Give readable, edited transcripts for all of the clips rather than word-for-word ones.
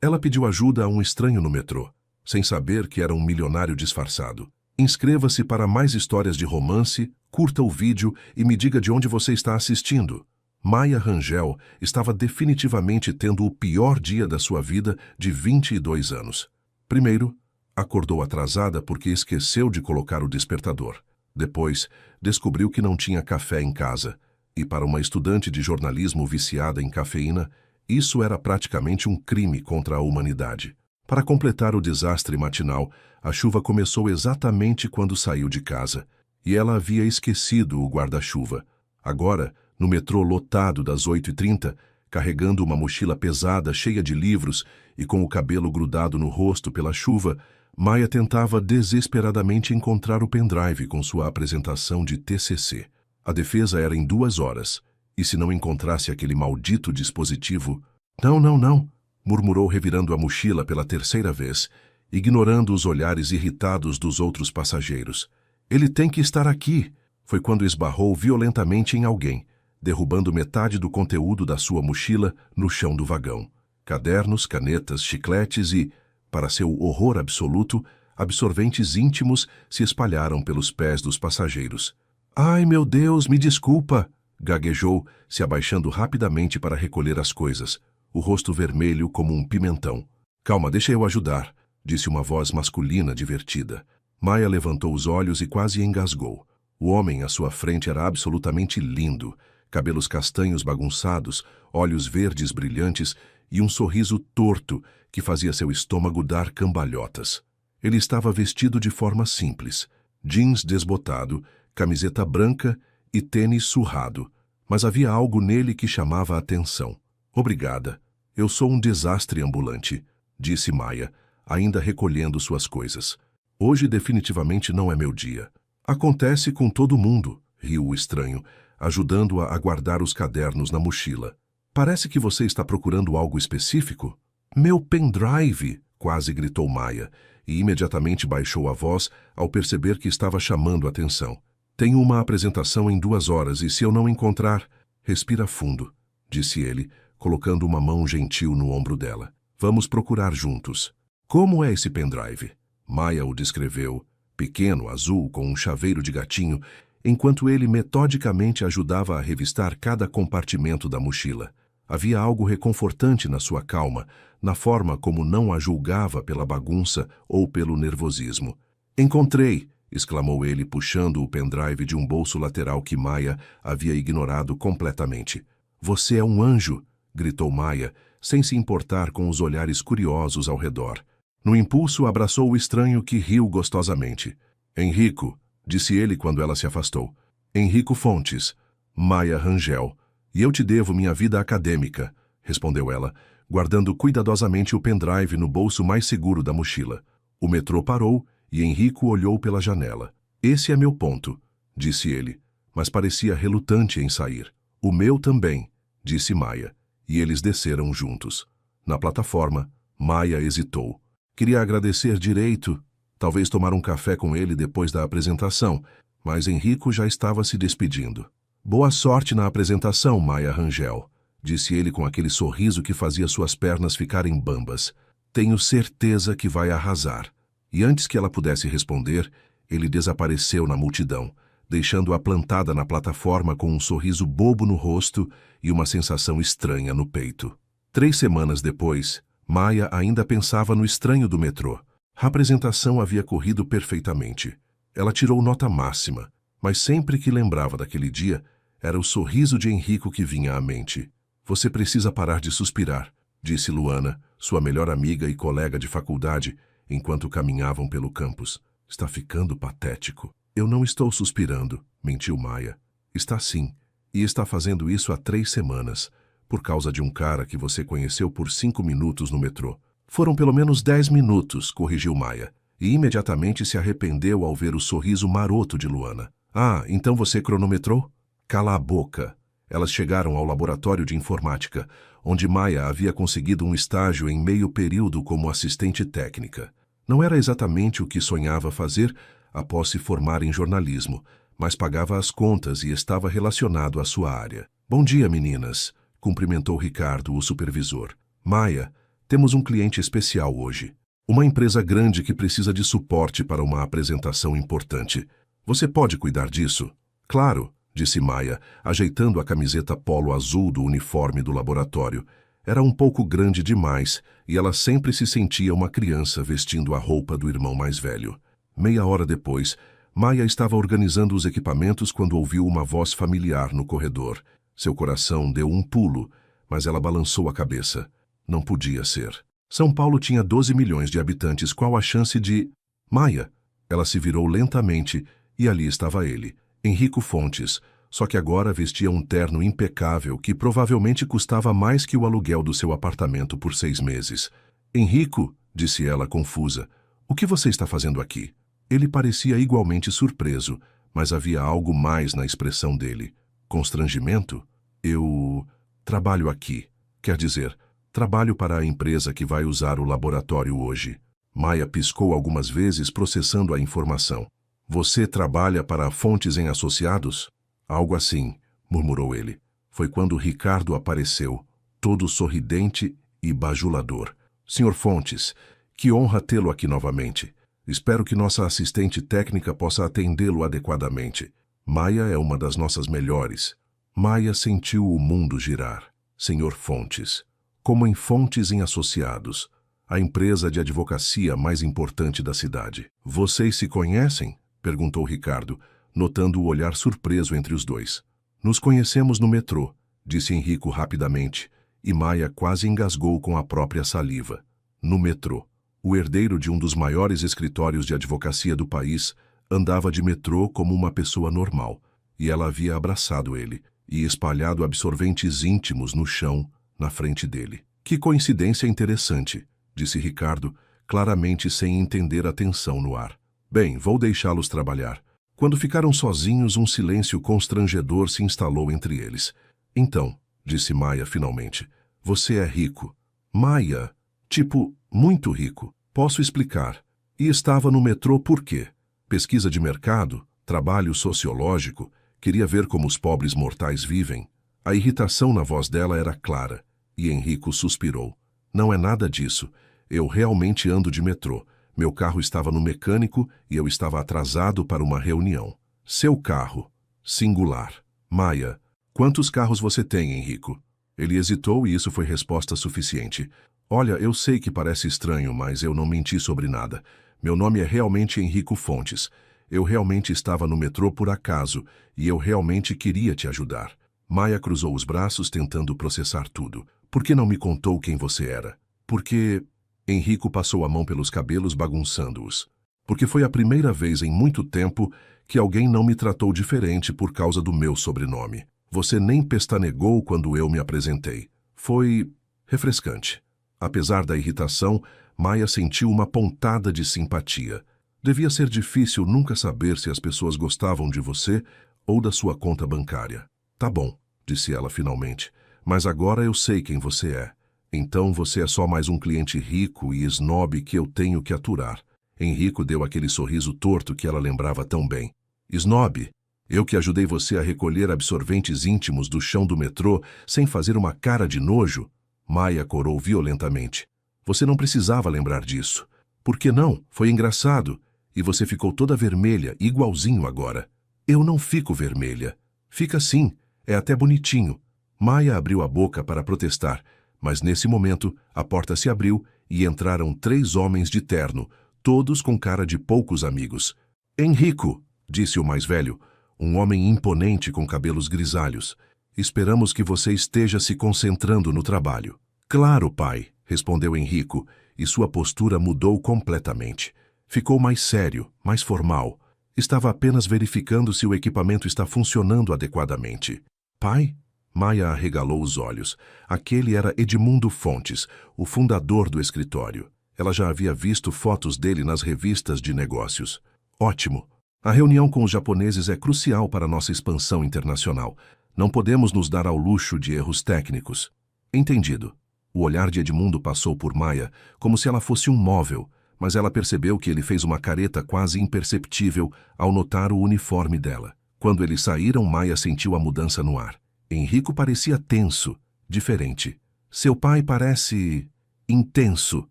Ela pediu ajuda a um estranho no metrô, sem saber que era um milionário disfarçado. Inscreva-se para mais histórias de romance, curta o vídeo e me diga de onde você está assistindo. Maya Rangel estava definitivamente tendo o pior dia da sua vida de 22 anos. Primeiro, acordou atrasada porque esqueceu de colocar o despertador. Depois, descobriu que não tinha café em casa. E para uma estudante de jornalismo viciada em cafeína, isso era praticamente um crime contra a humanidade. Para completar o desastre matinal, a chuva começou exatamente quando saiu de casa, e ela havia esquecido o guarda-chuva. Agora, no metrô lotado das 8h30, carregando uma mochila pesada cheia de livros e com o cabelo grudado no rosto pela chuva, Maya tentava desesperadamente encontrar o pendrive com sua apresentação de TCC. A defesa era em 2 horas, e se não encontrasse aquele maldito dispositivo... Não, murmurou revirando a mochila pela 3ª vez, ignorando os olhares irritados dos outros passageiros. Ele tem que estar aqui! Foi quando esbarrou violentamente em alguém, derrubando metade do conteúdo da sua mochila no chão do vagão. Cadernos, canetas, chicletes e, para seu horror absoluto, absorventes íntimos se espalharam pelos pés dos passageiros. Ai, meu Deus, me desculpa! Gaguejou, se abaixando rapidamente para recolher as coisas, o rosto vermelho como um pimentão. Calma, deixa eu ajudar, disse uma voz masculina divertida. Maya levantou os olhos e quase engasgou. O homem à sua frente era absolutamente lindo, cabelos castanhos bagunçados, olhos verdes brilhantes e um sorriso torto que fazia seu estômago dar cambalhotas. Ele estava vestido de forma simples, jeans desbotado, camiseta branca e tênis surrado, mas havia algo nele que chamava a atenção. Obrigada, eu sou um desastre ambulante, disse Maya, ainda recolhendo suas coisas. Hoje definitivamente não é meu dia. Acontece com todo mundo, riu o estranho, ajudando-a a guardar os cadernos na mochila. Parece que você está procurando algo específico? Meu pendrive! Quase gritou Maya, e imediatamente baixou a voz ao perceber que estava chamando a atenção. Tenho uma apresentação em 2 horas e se eu não encontrar... Respira fundo, disse ele, colocando uma mão gentil no ombro dela. Vamos procurar juntos. Como é esse pendrive? Maya o descreveu, pequeno, azul, com um chaveiro de gatinho, enquanto ele metodicamente ajudava a revistar cada compartimento da mochila. Havia algo reconfortante na sua calma, na forma como não a julgava pela bagunça ou pelo nervosismo. Encontrei! Exclamou ele, puxando o pendrive de um bolso lateral que Maya havia ignorado completamente. Você é um anjo! Gritou Maya, sem se importar com os olhares curiosos ao redor. No impulso, abraçou o estranho que riu gostosamente. Henrico, disse ele quando ela se afastou. Henrico Fontes, Maya Rangel. E eu te devo minha vida acadêmica, respondeu ela, guardando cuidadosamente o pendrive no bolso mais seguro da mochila. O metrô parou e Henrico olhou pela janela. Esse é meu ponto, disse ele, mas parecia relutante em sair. O meu também, disse Maya, e eles desceram juntos. Na plataforma, Maya hesitou. Queria agradecer direito, talvez tomar um café com ele depois da apresentação, mas Henrico já estava se despedindo. Boa sorte na apresentação, Maya Rangel, disse ele com aquele sorriso que fazia suas pernas ficarem bambas. Tenho certeza que vai arrasar. E antes que ela pudesse responder, ele desapareceu na multidão, deixando-a plantada na plataforma com um sorriso bobo no rosto e uma sensação estranha no peito. 3 semanas depois, Maya ainda pensava no estranho do metrô. A apresentação havia corrido perfeitamente. Ela tirou nota máxima, mas sempre que lembrava daquele dia, era o sorriso de Henrico que vinha à mente. Você precisa parar de suspirar, disse Luana, sua melhor amiga e colega de faculdade, enquanto caminhavam pelo campus. Está ficando patético. Eu não estou suspirando, mentiu Maya. Está sim, e está fazendo isso há 3 semanas, por causa de um cara que você conheceu por 5 minutos no metrô. Foram pelo menos 10 minutos, corrigiu Maya, e imediatamente se arrependeu ao ver o sorriso maroto de Luana. Ah, então você cronometrou? Cala a boca. Elas chegaram ao laboratório de informática, onde Maya havia conseguido um estágio em meio período como assistente técnica. Não era exatamente o que sonhava fazer após se formar em jornalismo, mas pagava as contas e estava relacionado à sua área. Bom dia, meninas, cumprimentou Ricardo, o supervisor. Maya, Temos um cliente especial hoje. Uma empresa grande que precisa de suporte para uma apresentação importante. Você pode cuidar disso? Claro, disse Maia, ajeitando a camiseta polo azul do uniforme do laboratório. Era um pouco grande demais e ela sempre se sentia uma criança vestindo a roupa do irmão mais velho. Meia hora depois, Maia estava organizando os equipamentos quando ouviu uma voz familiar no corredor. Seu coração deu um pulo, mas ela balançou a cabeça. Não podia ser. São Paulo tinha 12 milhões de habitantes. Qual a chance de... Maia! Ela se virou lentamente e ali estava ele, Henrico Fontes, só que agora vestia um terno impecável que provavelmente custava mais que o aluguel do seu apartamento por 6 meses. Henrico, disse ela confusa, o que você está fazendo aqui? Ele parecia igualmente surpreso, mas havia algo mais na expressão dele. Constrangimento? Eu... trabalho aqui. Quer dizer, trabalho para a empresa que vai usar o laboratório hoje. Maia piscou algumas vezes processando a informação. Você trabalha para Fontes em Associados? Algo assim, murmurou ele. Foi quando Ricardo apareceu, todo sorridente e bajulador. Senhor Fontes, que honra tê-lo aqui novamente. Espero que nossa assistente técnica possa atendê-lo adequadamente. Maia é uma das nossas melhores. Maia sentiu o mundo girar. Senhor Fontes. Como em Fontes em Associados, a empresa de advocacia mais importante da cidade. Vocês se conhecem? Perguntou Ricardo, notando o olhar surpreso entre os dois. Nos conhecemos no metrô, disse Henrico rapidamente, e Maia quase engasgou com a própria saliva. No metrô. O herdeiro de um dos maiores escritórios de advocacia do país andava de metrô como uma pessoa normal, e ela havia abraçado ele e espalhado absorventes íntimos no chão, na frente dele. Que coincidência interessante, disse Ricardo, claramente sem entender a tensão no ar. Bem, vou deixá-los trabalhar. Quando ficaram sozinhos, um silêncio constrangedor se instalou entre eles. Então, disse Maia finalmente, você é rico. Maia, tipo, muito rico. Posso explicar. E estava no metrô por quê? Pesquisa de mercado, trabalho sociológico, queria ver como os pobres mortais vivem. A irritação na voz dela era clara, e Henrico suspirou. Não é nada disso. Eu realmente ando de metrô. Meu carro estava no mecânico e eu estava atrasado para uma reunião. Seu carro. Singular. Maia, quantos carros você tem, Henrico? Ele hesitou e isso foi resposta suficiente. Olha, eu sei que parece estranho, mas eu não menti sobre nada. Meu nome é realmente Henrico Fontes. Eu realmente estava no metrô por acaso e eu realmente queria te ajudar. Maia cruzou os braços tentando processar tudo. Por que não me contou quem você era? Porque... Henrico passou a mão pelos cabelos bagunçando-os. Porque foi a primeira vez em muito tempo que alguém não me tratou diferente por causa do meu sobrenome. Você nem pestanegou quando eu me apresentei. Foi refrescante. Apesar da irritação, Maia sentiu uma pontada de simpatia. Devia ser difícil nunca saber se as pessoas gostavam de você ou da sua conta bancária. Tá bom, disse ela finalmente, mas agora eu sei quem você é. Então você é só mais um cliente rico e esnobe que eu tenho que aturar. Henrico deu aquele sorriso torto que ela lembrava tão bem. Esnobe? Eu que ajudei você a recolher absorventes íntimos do chão do metrô sem fazer uma cara de nojo? Maia corou violentamente. Você não precisava lembrar disso. Por que não? Foi engraçado. E você ficou toda vermelha, igualzinho agora. Eu não fico vermelha. Fica sim. É até bonitinho. Maia abriu a boca para protestar. Mas nesse momento, a porta se abriu e entraram 3 homens de terno, todos com cara de poucos amigos. Henrico, disse o mais velho, um homem imponente com cabelos grisalhos. Esperamos que você esteja se concentrando no trabalho. Claro, pai, respondeu Henrico, e sua postura mudou completamente. Ficou mais sério, mais formal. Estava apenas verificando se o equipamento está funcionando adequadamente. Pai? Maia arregalou os olhos. Aquele era Edmundo Fontes, o fundador do escritório. Ela já havia visto fotos dele nas revistas de negócios. Ótimo. A reunião com os japoneses é crucial para nossa expansão internacional. Não podemos nos dar ao luxo de erros técnicos. Entendido. O olhar de Edmundo passou por Maia como se ela fosse um móvel, mas ela percebeu que ele fez uma careta quase imperceptível ao notar o uniforme dela. Quando eles saíram, Maia sentiu a mudança no ar. Henrico parecia tenso, diferente. Seu pai parece... Intenso,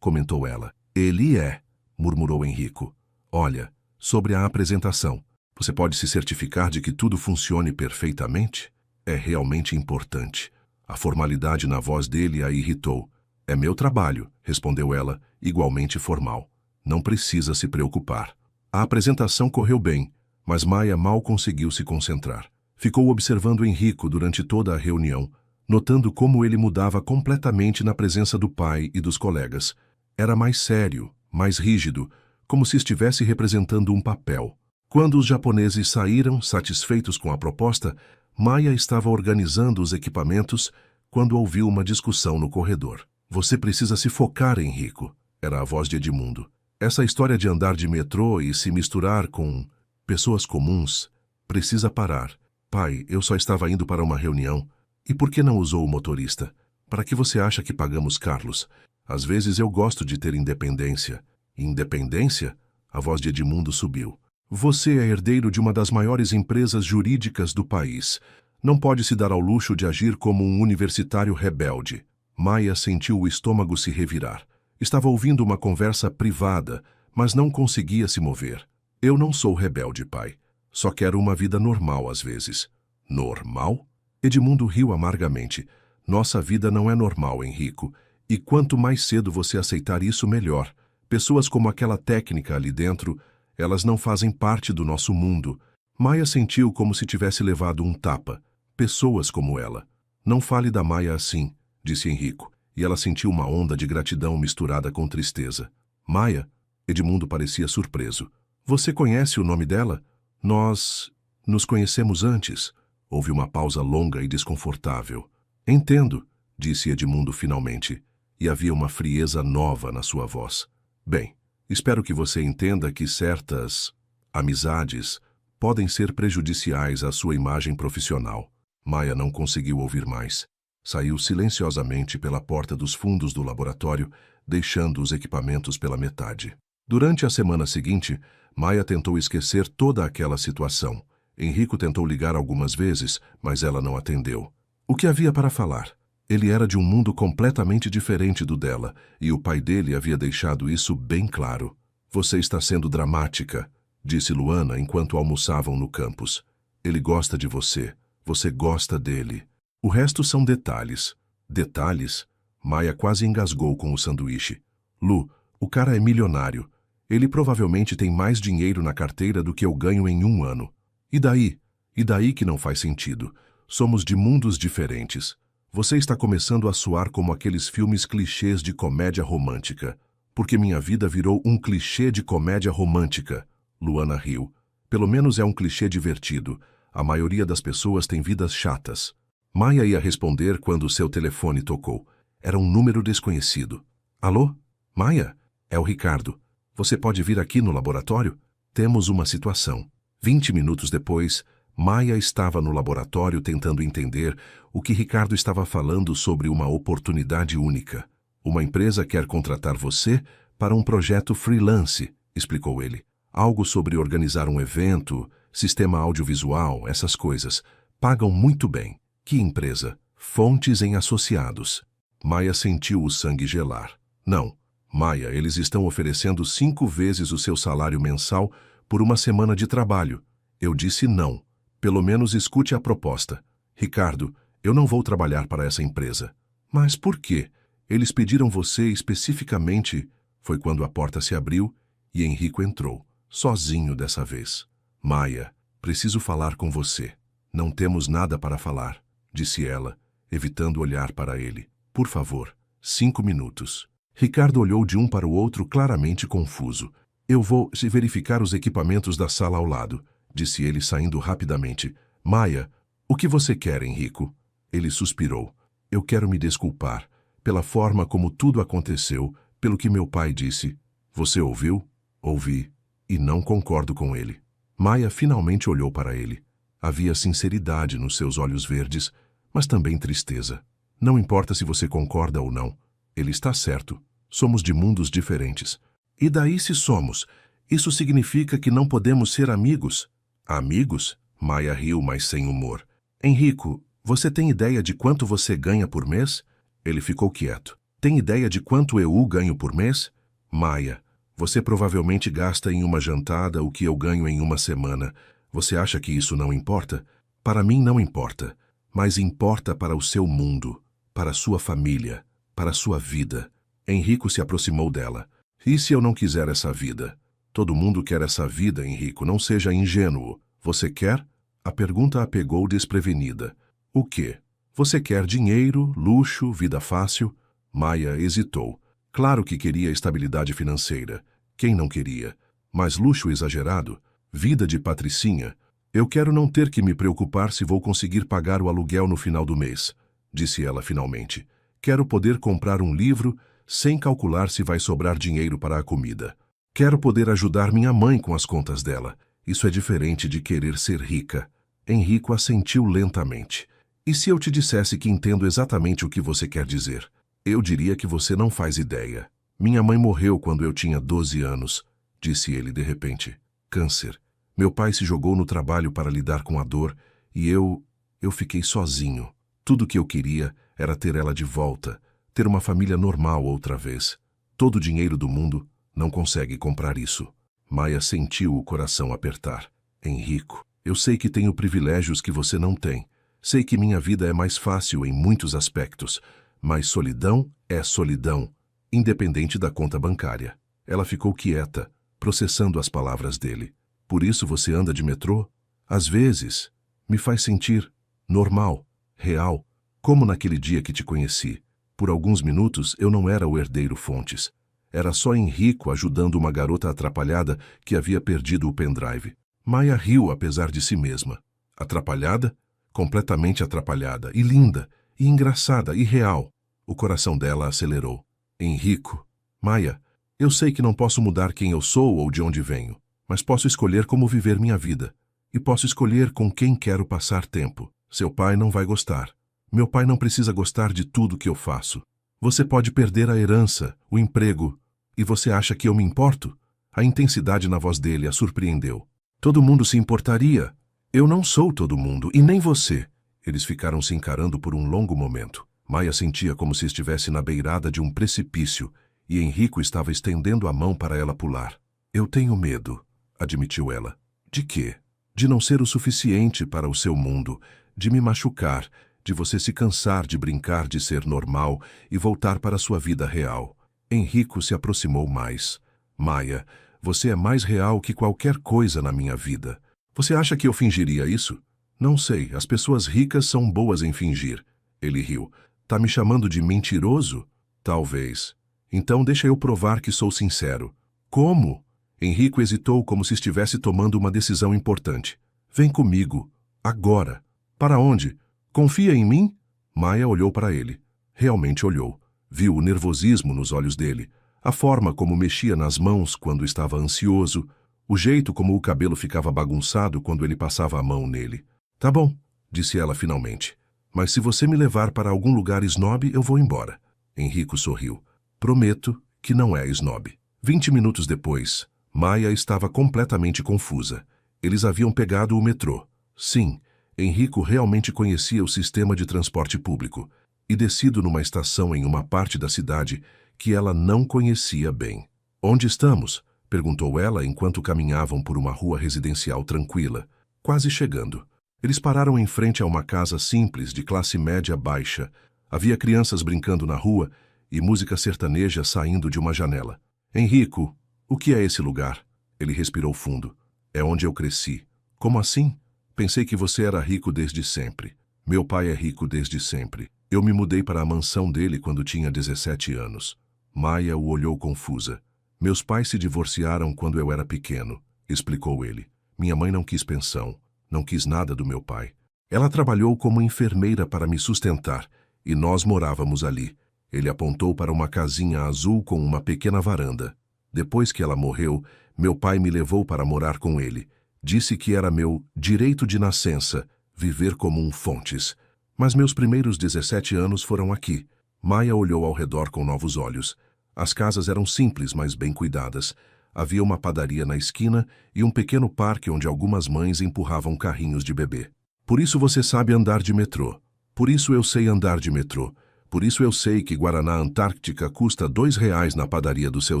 comentou ela. Ele é, murmurou Henrico. Olha, sobre a apresentação, você pode se certificar de que tudo funcione perfeitamente? É realmente importante. A formalidade na voz dele a irritou. É meu trabalho, respondeu ela, igualmente formal. Não precisa se preocupar. A apresentação correu bem, mas Maia mal conseguiu se concentrar. Ficou observando Henrico durante toda a reunião, notando como ele mudava completamente na presença do pai e dos colegas. Era mais sério, mais rígido, como se estivesse representando um papel. Quando os japoneses saíram, satisfeitos com a proposta, Maia estava organizando os equipamentos quando ouviu uma discussão no corredor. Você precisa se focar, Henrico, era a voz de Edmundo. Essa história de andar de metrô e se misturar com pessoas comuns precisa parar. Pai, eu só estava indo para uma reunião. E por que não usou o motorista? Para que você acha que pagamos Carlos? Às vezes eu gosto de ter independência. Independência? A voz de Edmundo subiu. Você é herdeiro de uma das maiores empresas jurídicas do país. Não pode se dar ao luxo de agir como um universitário rebelde. Maia sentiu o estômago se revirar. Estava ouvindo uma conversa privada, mas não conseguia se mover. Eu não sou rebelde, pai. Só quero uma vida normal às vezes. Normal? Edmundo riu amargamente. Nossa vida não é normal, Henrico. E quanto mais cedo você aceitar isso, melhor. Pessoas como aquela técnica ali dentro, elas não fazem parte do nosso mundo. Maia sentiu como se tivesse levado um tapa. Pessoas como ela. Não fale da Maia assim, disse Henrico, e ela sentiu uma onda de gratidão misturada com tristeza. Maia? Edmundo parecia surpreso. Você conhece o nome dela? Nós nos conhecemos antes. Houve uma pausa longa e desconfortável. Entendo, disse Edmundo finalmente, e havia uma frieza nova na sua voz. Bem, espero que você entenda que certas amizades podem ser prejudiciais à sua imagem profissional. Maia não conseguiu ouvir mais. Saiu silenciosamente pela porta dos fundos do laboratório, deixando os equipamentos pela metade. Durante a semana seguinte, Maia tentou esquecer toda aquela situação. Henrico tentou ligar algumas vezes, mas ela não atendeu. O que havia para falar? Ele era de um mundo completamente diferente do dela, e o pai dele havia deixado isso bem claro. Você está sendo dramática, disse Luana enquanto almoçavam no campus. Ele gosta de você. Você gosta dele. O resto são detalhes. Detalhes? Maia quase engasgou com o sanduíche. Lu, o cara é milionário. Ele provavelmente tem mais dinheiro na carteira do que eu ganho em um ano. E daí? E daí que não faz sentido. Somos de mundos diferentes. Você está começando a soar como aqueles filmes clichês de comédia romântica. Porque minha vida virou um clichê de comédia romântica. Luana riu. Pelo menos é um clichê divertido. A maioria das pessoas tem vidas chatas. Maia ia responder quando seu telefone tocou. Era um número desconhecido. Alô? Maia? É o Ricardo. Você pode vir aqui no laboratório? Temos uma situação. 20 minutos depois, Maia estava no laboratório tentando entender o que Ricardo estava falando sobre uma oportunidade única. Uma empresa quer contratar você para um projeto freelance, explicou ele. Algo sobre organizar um evento, sistema audiovisual, essas coisas. Pagam muito bem. Que empresa? Fontes em Associados. Maia sentiu o sangue gelar. Não. Maia, eles estão oferecendo 5 vezes o seu salário mensal por uma semana de trabalho. Eu disse não. Pelo menos escute a proposta. Ricardo, eu não vou trabalhar para essa empresa. Mas por quê? Eles pediram você especificamente. Foi quando a porta se abriu e Henrico entrou, sozinho dessa vez. Maia, preciso falar com você. Não temos nada para falar, disse ela, evitando olhar para ele. Por favor, 5 minutos. Ricardo olhou de um para o outro claramente confuso. Eu vou verificar os equipamentos da sala ao lado, disse ele saindo rapidamente. Maia, o que você quer, Henrico? Ele suspirou. Eu quero me desculpar pela forma como tudo aconteceu, pelo que meu pai disse. Você ouviu? Ouvi. E não concordo com ele. Maia finalmente olhou para ele. Havia sinceridade nos seus olhos verdes, mas também tristeza. Não importa se você concorda ou não. Ele está certo. Somos de mundos diferentes. E daí se somos? Isso significa que não podemos ser amigos? Amigos? Maia riu, mas sem humor. Henrico, você tem ideia de quanto você ganha por mês? Ele ficou quieto. Tem ideia de quanto eu ganho por mês? Maia, você provavelmente gasta em uma jantada o que eu ganho em uma semana. Você acha que isso não importa? Para mim não importa, mas importa para o seu mundo, para a sua família, para a sua vida. Henrico se aproximou dela. E se eu não quiser essa vida? Todo mundo quer essa vida, Henrico, não seja ingênuo. Você quer? A pergunta a pegou desprevenida. O quê? Você quer dinheiro, luxo, vida fácil? Maia hesitou. Claro que queria estabilidade financeira. Quem não queria? Mas luxo exagerado? Vida de patricinha? Eu quero não ter que me preocupar se vou conseguir pagar o aluguel no final do mês, disse ela finalmente. Quero poder comprar um livro sem calcular se vai sobrar dinheiro para a comida. Quero poder ajudar minha mãe com as contas dela. Isso é diferente de querer ser rica. Henrico assentiu lentamente. E se eu te dissesse que entendo exatamente o que você quer dizer? Eu diria que você não faz ideia. Minha mãe morreu quando eu tinha 12 anos, disse ele de repente. Câncer. Meu pai se jogou no trabalho para lidar com a dor e eu fiquei sozinho. Tudo o que eu queria era ter ela de volta, ter uma família normal outra vez. Todo o dinheiro do mundo não consegue comprar isso. Maia sentiu o coração apertar. Henrico, eu sei que tenho privilégios que você não tem. Sei que minha vida é mais fácil em muitos aspectos, mas solidão é solidão, independente da conta bancária. Ela ficou quieta, processando as palavras dele. Por isso você anda de metrô? Às vezes, me faz sentir normal, real, como naquele dia que te conheci. Por alguns minutos eu não era o herdeiro Fontes. Era só Henrico ajudando uma garota atrapalhada que havia perdido o pendrive. Maia riu apesar de si mesma. Atrapalhada? Completamente atrapalhada, e linda, e engraçada, e real. O coração dela acelerou. Henrico, Maia, eu sei que não posso mudar quem eu sou ou de onde venho, mas posso escolher como viver minha vida. E posso escolher com quem quero passar tempo. Seu pai não vai gostar. Meu pai não precisa gostar de tudo que eu faço. Você pode perder a herança, o emprego. E você acha que eu me importo? A intensidade na voz dele a surpreendeu. Todo mundo se importaria. Eu não sou todo mundo, e nem você. Eles ficaram se encarando por um longo momento. Maia sentia como se estivesse na beirada de um precipício, e Henrico estava estendendo a mão para ela pular. Eu tenho medo, admitiu ela. De quê? De não ser o suficiente para o seu mundo, de me machucar, de você se cansar de brincar de ser normal e voltar para sua vida real. Henrico se aproximou mais. Maia, você é mais real que qualquer coisa na minha vida. Você acha que eu fingiria isso? Não sei, as pessoas ricas são boas em fingir. Ele riu. Tá me chamando de mentiroso? Talvez. Então deixa eu provar que sou sincero. Como? Henrico hesitou como se estivesse tomando uma decisão importante. Vem comigo. Agora. Para onde? Confia em mim? Maia olhou para ele. Realmente olhou. Viu o nervosismo nos olhos dele, a forma como mexia nas mãos quando estava ansioso, o jeito como o cabelo ficava bagunçado quando ele passava a mão nele. Tá bom, disse ela finalmente. Mas se você me levar para algum lugar snob, eu vou embora. Henrico sorriu. Prometo que não é snob. 20 minutos depois, Maia estava completamente confusa. Eles haviam pegado o metrô. Sim, Henrico realmente conhecia o sistema de transporte público e descido numa estação em uma parte da cidade que ela não conhecia bem. Onde estamos? Perguntou ela enquanto caminhavam por uma rua residencial tranquila, quase chegando. Eles pararam em frente a uma casa simples de classe média baixa. Havia crianças brincando na rua e música sertaneja saindo de uma janela. Henrico, o que é esse lugar? Ele respirou fundo. É onde eu cresci. Como assim? Pensei que você era rico desde sempre. Meu pai é rico desde sempre. Eu me mudei para a mansão dele quando tinha 17 anos. Maia o olhou confusa. Meus pais se divorciaram quando eu era pequeno, explicou ele. Minha mãe não quis pensão, não quis nada do meu pai. Ela trabalhou como enfermeira para me sustentar, e nós morávamos ali. Ele apontou para uma casinha azul com uma pequena varanda. Depois que ela morreu, meu pai me levou para morar com ele. Disse que era meu direito de nascença, viver como um Fontes. Mas meus primeiros 17 anos foram aqui. Maia olhou ao redor com novos olhos. As casas eram simples, mas bem cuidadas. Havia uma padaria na esquina e um pequeno parque onde algumas mães empurravam carrinhos de bebê. Por isso você sabe andar de metrô. Por isso eu sei andar de metrô. Por isso eu sei que Guaraná Antártica custa R$ 2 na padaria do seu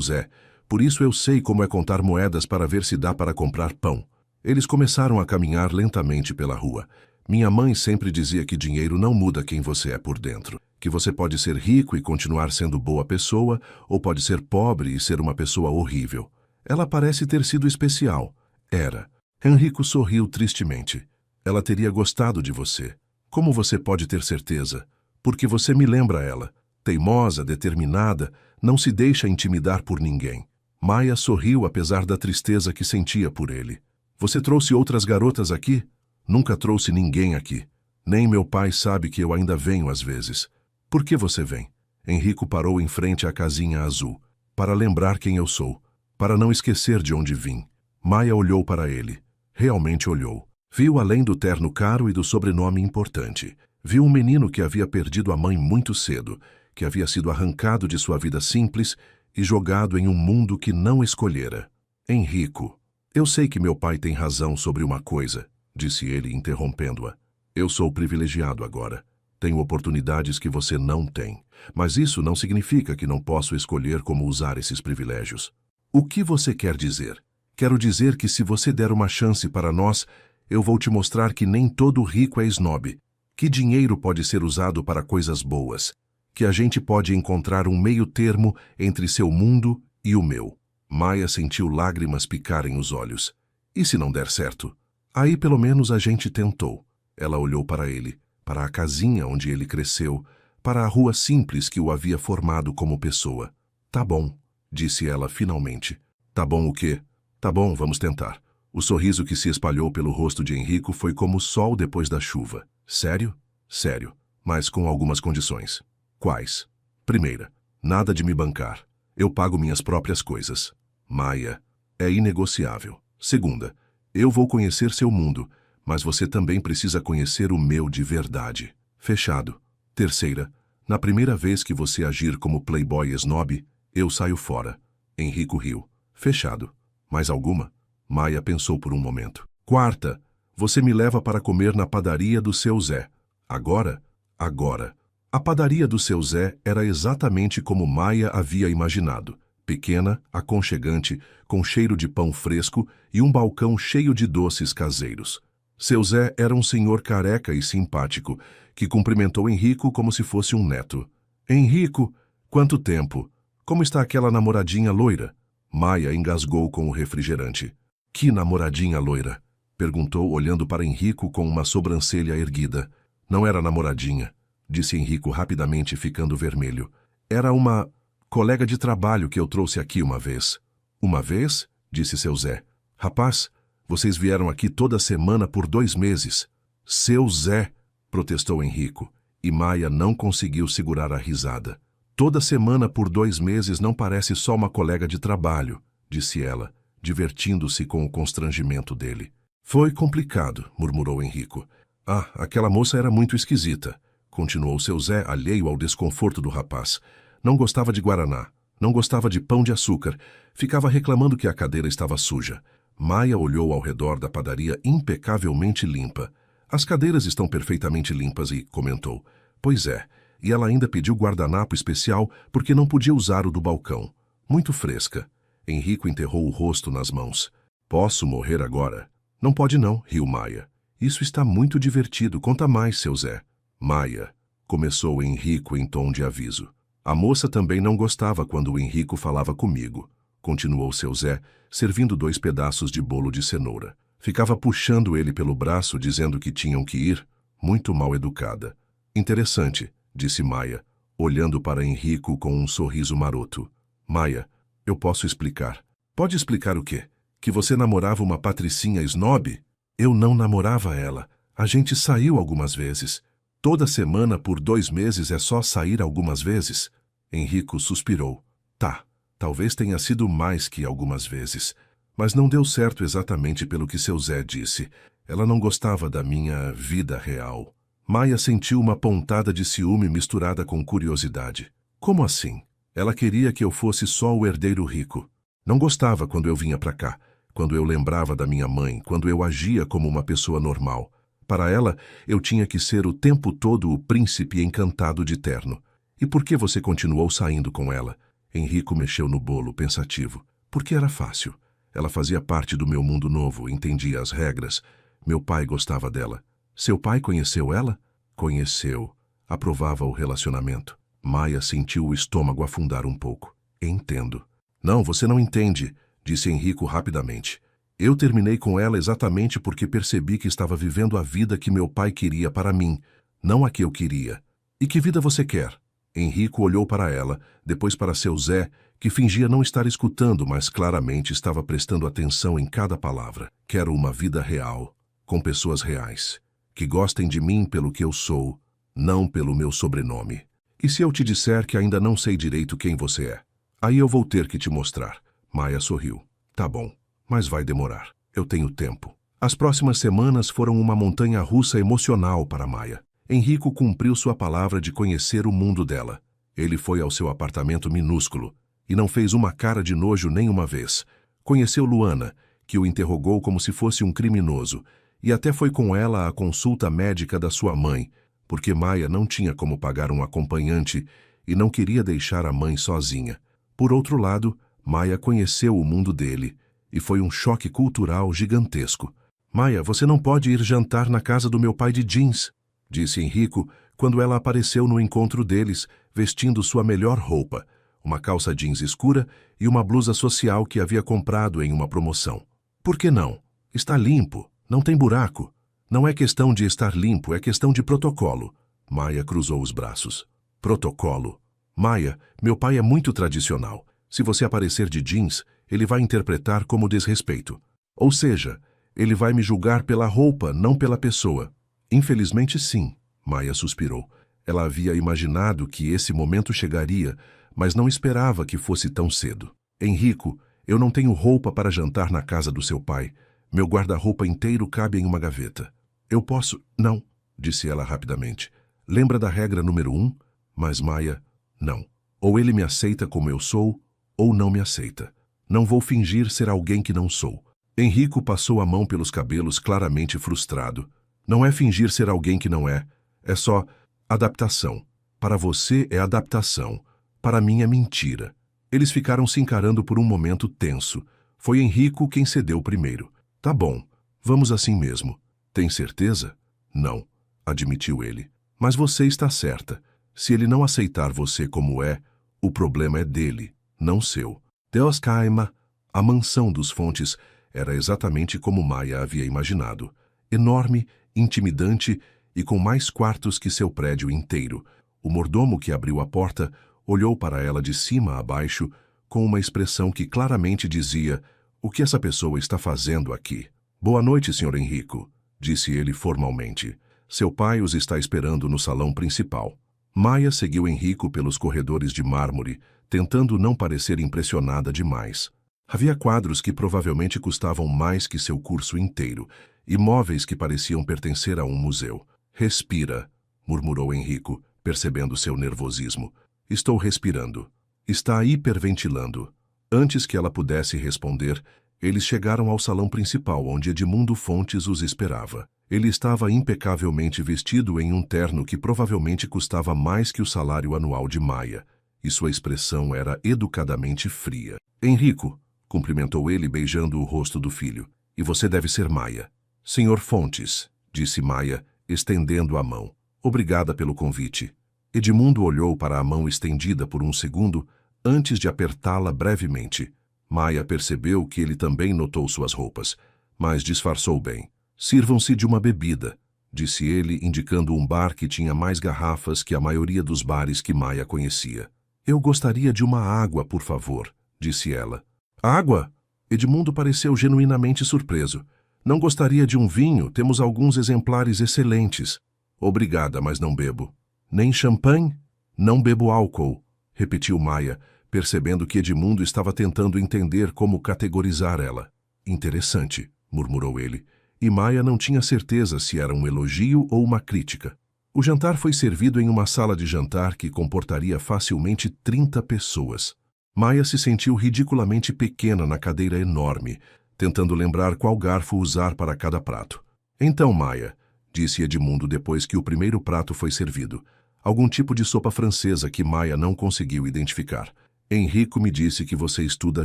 Zé. Por isso eu sei como é contar moedas para ver se dá para comprar pão. Eles começaram a caminhar lentamente pela rua. Minha mãe sempre dizia que dinheiro não muda quem você é por dentro. Que você pode ser rico e continuar sendo boa pessoa, ou pode ser pobre e ser uma pessoa horrível. Ela parece ter sido especial. Era. Henrico sorriu tristemente. Ela teria gostado de você. Como você pode ter certeza? Porque você me lembra ela. Teimosa, determinada, não se deixa intimidar por ninguém. Maia sorriu apesar da tristeza que sentia por ele. Você trouxe outras garotas aqui? Nunca trouxe ninguém aqui. Nem meu pai sabe que eu ainda venho às vezes. Por que você vem? Henrico parou em frente à casinha azul. Para lembrar quem eu sou. Para não esquecer de onde vim. Maia olhou para ele. Realmente olhou. Viu além do terno caro e do sobrenome importante. Viu um menino que havia perdido a mãe muito cedo, que havia sido arrancado de sua vida simples e jogado em um mundo que não escolhera. Henrico, eu sei que meu pai tem razão sobre uma coisa, disse ele interrompendo-a. Eu sou privilegiado agora. Tenho oportunidades que você não tem. Mas isso não significa que não posso escolher como usar esses privilégios. O que você quer dizer? Quero dizer que se você der uma chance para nós, eu vou te mostrar que nem todo rico é snob, que dinheiro pode ser usado para coisas boas, que a gente pode encontrar um meio termo entre seu mundo e o meu. Maia sentiu lágrimas picarem os olhos. E se não der certo? Aí pelo menos a gente tentou. Ela olhou para ele, para a casinha onde ele cresceu, para a rua simples que o havia formado como pessoa. Tá bom, disse ela finalmente. Tá bom o quê? Tá bom, vamos tentar. O sorriso que se espalhou pelo rosto de Henrico foi como o sol depois da chuva. Sério? Sério, mas com algumas condições. Quais? Primeira, nada de me bancar. Eu pago minhas próprias coisas. Maia, é inegociável. Segunda, eu vou conhecer seu mundo, mas você também precisa conhecer o meu de verdade. Fechado. Terceira, na primeira vez que você agir como playboy snob, eu saio fora. Henrico riu. Fechado. Mais alguma? Maia pensou por um momento. Quarta, você me leva para comer na padaria do seu Zé. Agora? Agora. A padaria do seu Zé era exatamente como Maia havia imaginado. Pequena, aconchegante, com cheiro de pão fresco e um balcão cheio de doces caseiros. Seu Zé era um senhor careca e simpático, que cumprimentou Henrico como se fosse um neto. Henrico, quanto tempo? Como está aquela namoradinha loira? Maia engasgou com o refrigerante. Que namoradinha loira? Perguntou olhando para Henrico com uma sobrancelha erguida. Não era namoradinha, disse Henrico rapidamente ficando vermelho. Era uma colega de trabalho que eu trouxe aqui uma vez. Uma vez? Disse seu Zé. Rapaz, vocês vieram aqui toda semana por 2 meses. Seu Zé, protestou Henrico, e Maia não conseguiu segurar a risada. Toda semana por 2 meses não parece só uma colega de trabalho, disse ela, divertindo-se com o constrangimento dele. Foi complicado, murmurou Henrico. Ah, aquela moça era muito esquisita, continuou seu Zé, alheio ao desconforto do rapaz. Não gostava de guaraná, não gostava de pão de açúcar, ficava reclamando que a cadeira estava suja. Maia olhou ao redor da padaria impecavelmente limpa. As cadeiras estão perfeitamente limpas e comentou. Pois é, e ela ainda pediu guardanapo especial porque não podia usar o do balcão. Muito fresca. Henrico enterrou o rosto nas mãos. Posso morrer agora? Não pode não, riu Maia. Isso está muito divertido, conta mais, seu Zé. Maia, começou Henrico em tom de aviso. A moça também não gostava quando o Henrico falava comigo, continuou seu Zé, servindo 2 pedaços de bolo de cenoura. Ficava puxando ele pelo braço, dizendo que tinham que ir, muito mal educada. Interessante, disse Maia, olhando para Henrico com um sorriso maroto. Maia, eu posso explicar. Pode explicar o quê? Que você namorava uma patricinha snob? Eu não namorava ela. A gente saiu algumas vezes. Toda semana por 2 meses é só sair algumas vezes? Henrico suspirou. Tá, talvez tenha sido mais que algumas vezes. Mas não deu certo exatamente pelo que seu Zé disse. Ela não gostava da minha vida real. Maia sentiu uma pontada de ciúme misturada com curiosidade. Como assim? Ela queria que eu fosse só o herdeiro rico. Não gostava quando eu vinha pra cá, quando eu lembrava da minha mãe, quando eu agia como uma pessoa normal. Para ela, eu tinha que ser o tempo todo o príncipe encantado de terno. E por que você continuou saindo com ela? Henrico mexeu no bolo, pensativo. Porque era fácil. Ela fazia parte do meu mundo novo, entendia as regras. Meu pai gostava dela. Seu pai conheceu ela? Conheceu. Aprovava o relacionamento. Maia sentiu o estômago afundar um pouco. Entendo. Não, você não entende, disse Henrico rapidamente. Eu terminei com ela exatamente porque percebi que estava vivendo a vida que meu pai queria para mim, não a que eu queria. E que vida você quer? Henrico olhou para ela, depois para seu Zé, que fingia não estar escutando, mas claramente estava prestando atenção em cada palavra. Quero uma vida real, com pessoas reais, que gostem de mim pelo que eu sou, não pelo meu sobrenome. E se eu te disser que ainda não sei direito quem você é? Aí eu vou ter que te mostrar. Maia sorriu. Tá bom, mas vai demorar. Eu tenho tempo. As próximas semanas foram uma montanha-russa emocional para Maia. Henrico cumpriu sua palavra de conhecer o mundo dela. Ele foi ao seu apartamento minúsculo e não fez uma cara de nojo nem uma vez. Conheceu Luana, que o interrogou como se fosse um criminoso, e até foi com ela à consulta médica da sua mãe, porque Maia não tinha como pagar um acompanhante e não queria deixar a mãe sozinha. Por outro lado, Maia conheceu o mundo dele, e foi um choque cultural gigantesco. Maia, você não pode ir jantar na casa do meu pai de jeans, disse Henrico quando ela apareceu no encontro deles, vestindo sua melhor roupa, uma calça jeans escura e uma blusa social que havia comprado em uma promoção. Por que não? Está limpo, não tem buraco. Não é questão de estar limpo, é questão de protocolo. Maia cruzou os braços. Protocolo? Maia, meu pai é muito tradicional. Se você aparecer de jeans, ele vai interpretar como desrespeito. Ou seja, ele vai me julgar pela roupa, não pela pessoa. Infelizmente, sim, Maia suspirou. Ela havia imaginado que esse momento chegaria, mas não esperava que fosse tão cedo. Henrico, eu não tenho roupa para jantar na casa do seu pai. Meu guarda-roupa inteiro cabe em uma gaveta. Eu posso... Não, disse ela rapidamente. Lembra da regra número 1? Mas Maia, não. Ou ele me aceita como eu sou, ou não me aceita. Não vou fingir ser alguém que não sou. Henrico passou a mão pelos cabelos, claramente frustrado. Não é fingir ser alguém que não é. É só adaptação. Para você é adaptação. Para mim é mentira. Eles ficaram se encarando por um momento tenso. Foi Henrico quem cedeu primeiro. Tá bom, vamos assim mesmo. Tem certeza? Não, admitiu ele. Mas você está certa. Se ele não aceitar você como é, o problema é dele, não seu. Deus Caima, a mansão dos Fontes, era exatamente como Maia havia imaginado. Enorme, intimidante e com mais quartos que seu prédio inteiro. O mordomo que abriu a porta olhou para ela de cima a baixo com uma expressão que claramente dizia: o que essa pessoa está fazendo aqui? Boa noite, Sr. Henrico, disse ele formalmente. Seu pai os está esperando no salão principal. Maia seguiu Henrico pelos corredores de mármore, tentando não parecer impressionada demais. Havia quadros que provavelmente custavam mais que seu curso inteiro, e móveis que pareciam pertencer a um museu. Respira, murmurou Henrico, percebendo seu nervosismo. Estou respirando. Está hiperventilando. Antes que ela pudesse responder, eles chegaram ao salão principal, onde Edmundo Fontes os esperava. Ele estava impecavelmente vestido em um terno que provavelmente custava mais que o salário anual de Maia, e sua expressão era educadamente fria. Henrico, cumprimentou ele beijando o rosto do filho. E você deve ser Maia. Senhor Fontes, disse Maia, estendendo a mão. Obrigada pelo convite. Edmundo olhou para a mão estendida por um segundo, antes de apertá-la brevemente. Maia percebeu que ele também notou suas roupas, mas disfarçou bem. Sirvam-se de uma bebida, disse ele, indicando um bar que tinha mais garrafas que a maioria dos bares que Maia conhecia. Eu gostaria de uma água, por favor, disse ela. Água? Edmundo pareceu genuinamente surpreso. Não gostaria de um vinho? Temos alguns exemplares excelentes. Obrigada, mas não bebo. Nem champanhe? Não bebo álcool, repetiu Maia, percebendo que Edmundo estava tentando entender como categorizar ela. Interessante, murmurou ele, e Maia não tinha certeza se era um elogio ou uma crítica. O jantar foi servido em uma sala de jantar que comportaria facilmente 30 pessoas. Maia se sentiu ridiculamente pequena na cadeira enorme, tentando lembrar qual garfo usar para cada prato. Então, Maia, disse Edmundo depois que o primeiro prato foi servido, Algum tipo de sopa francesa que Maia não conseguiu identificar. Henrico me disse que você estuda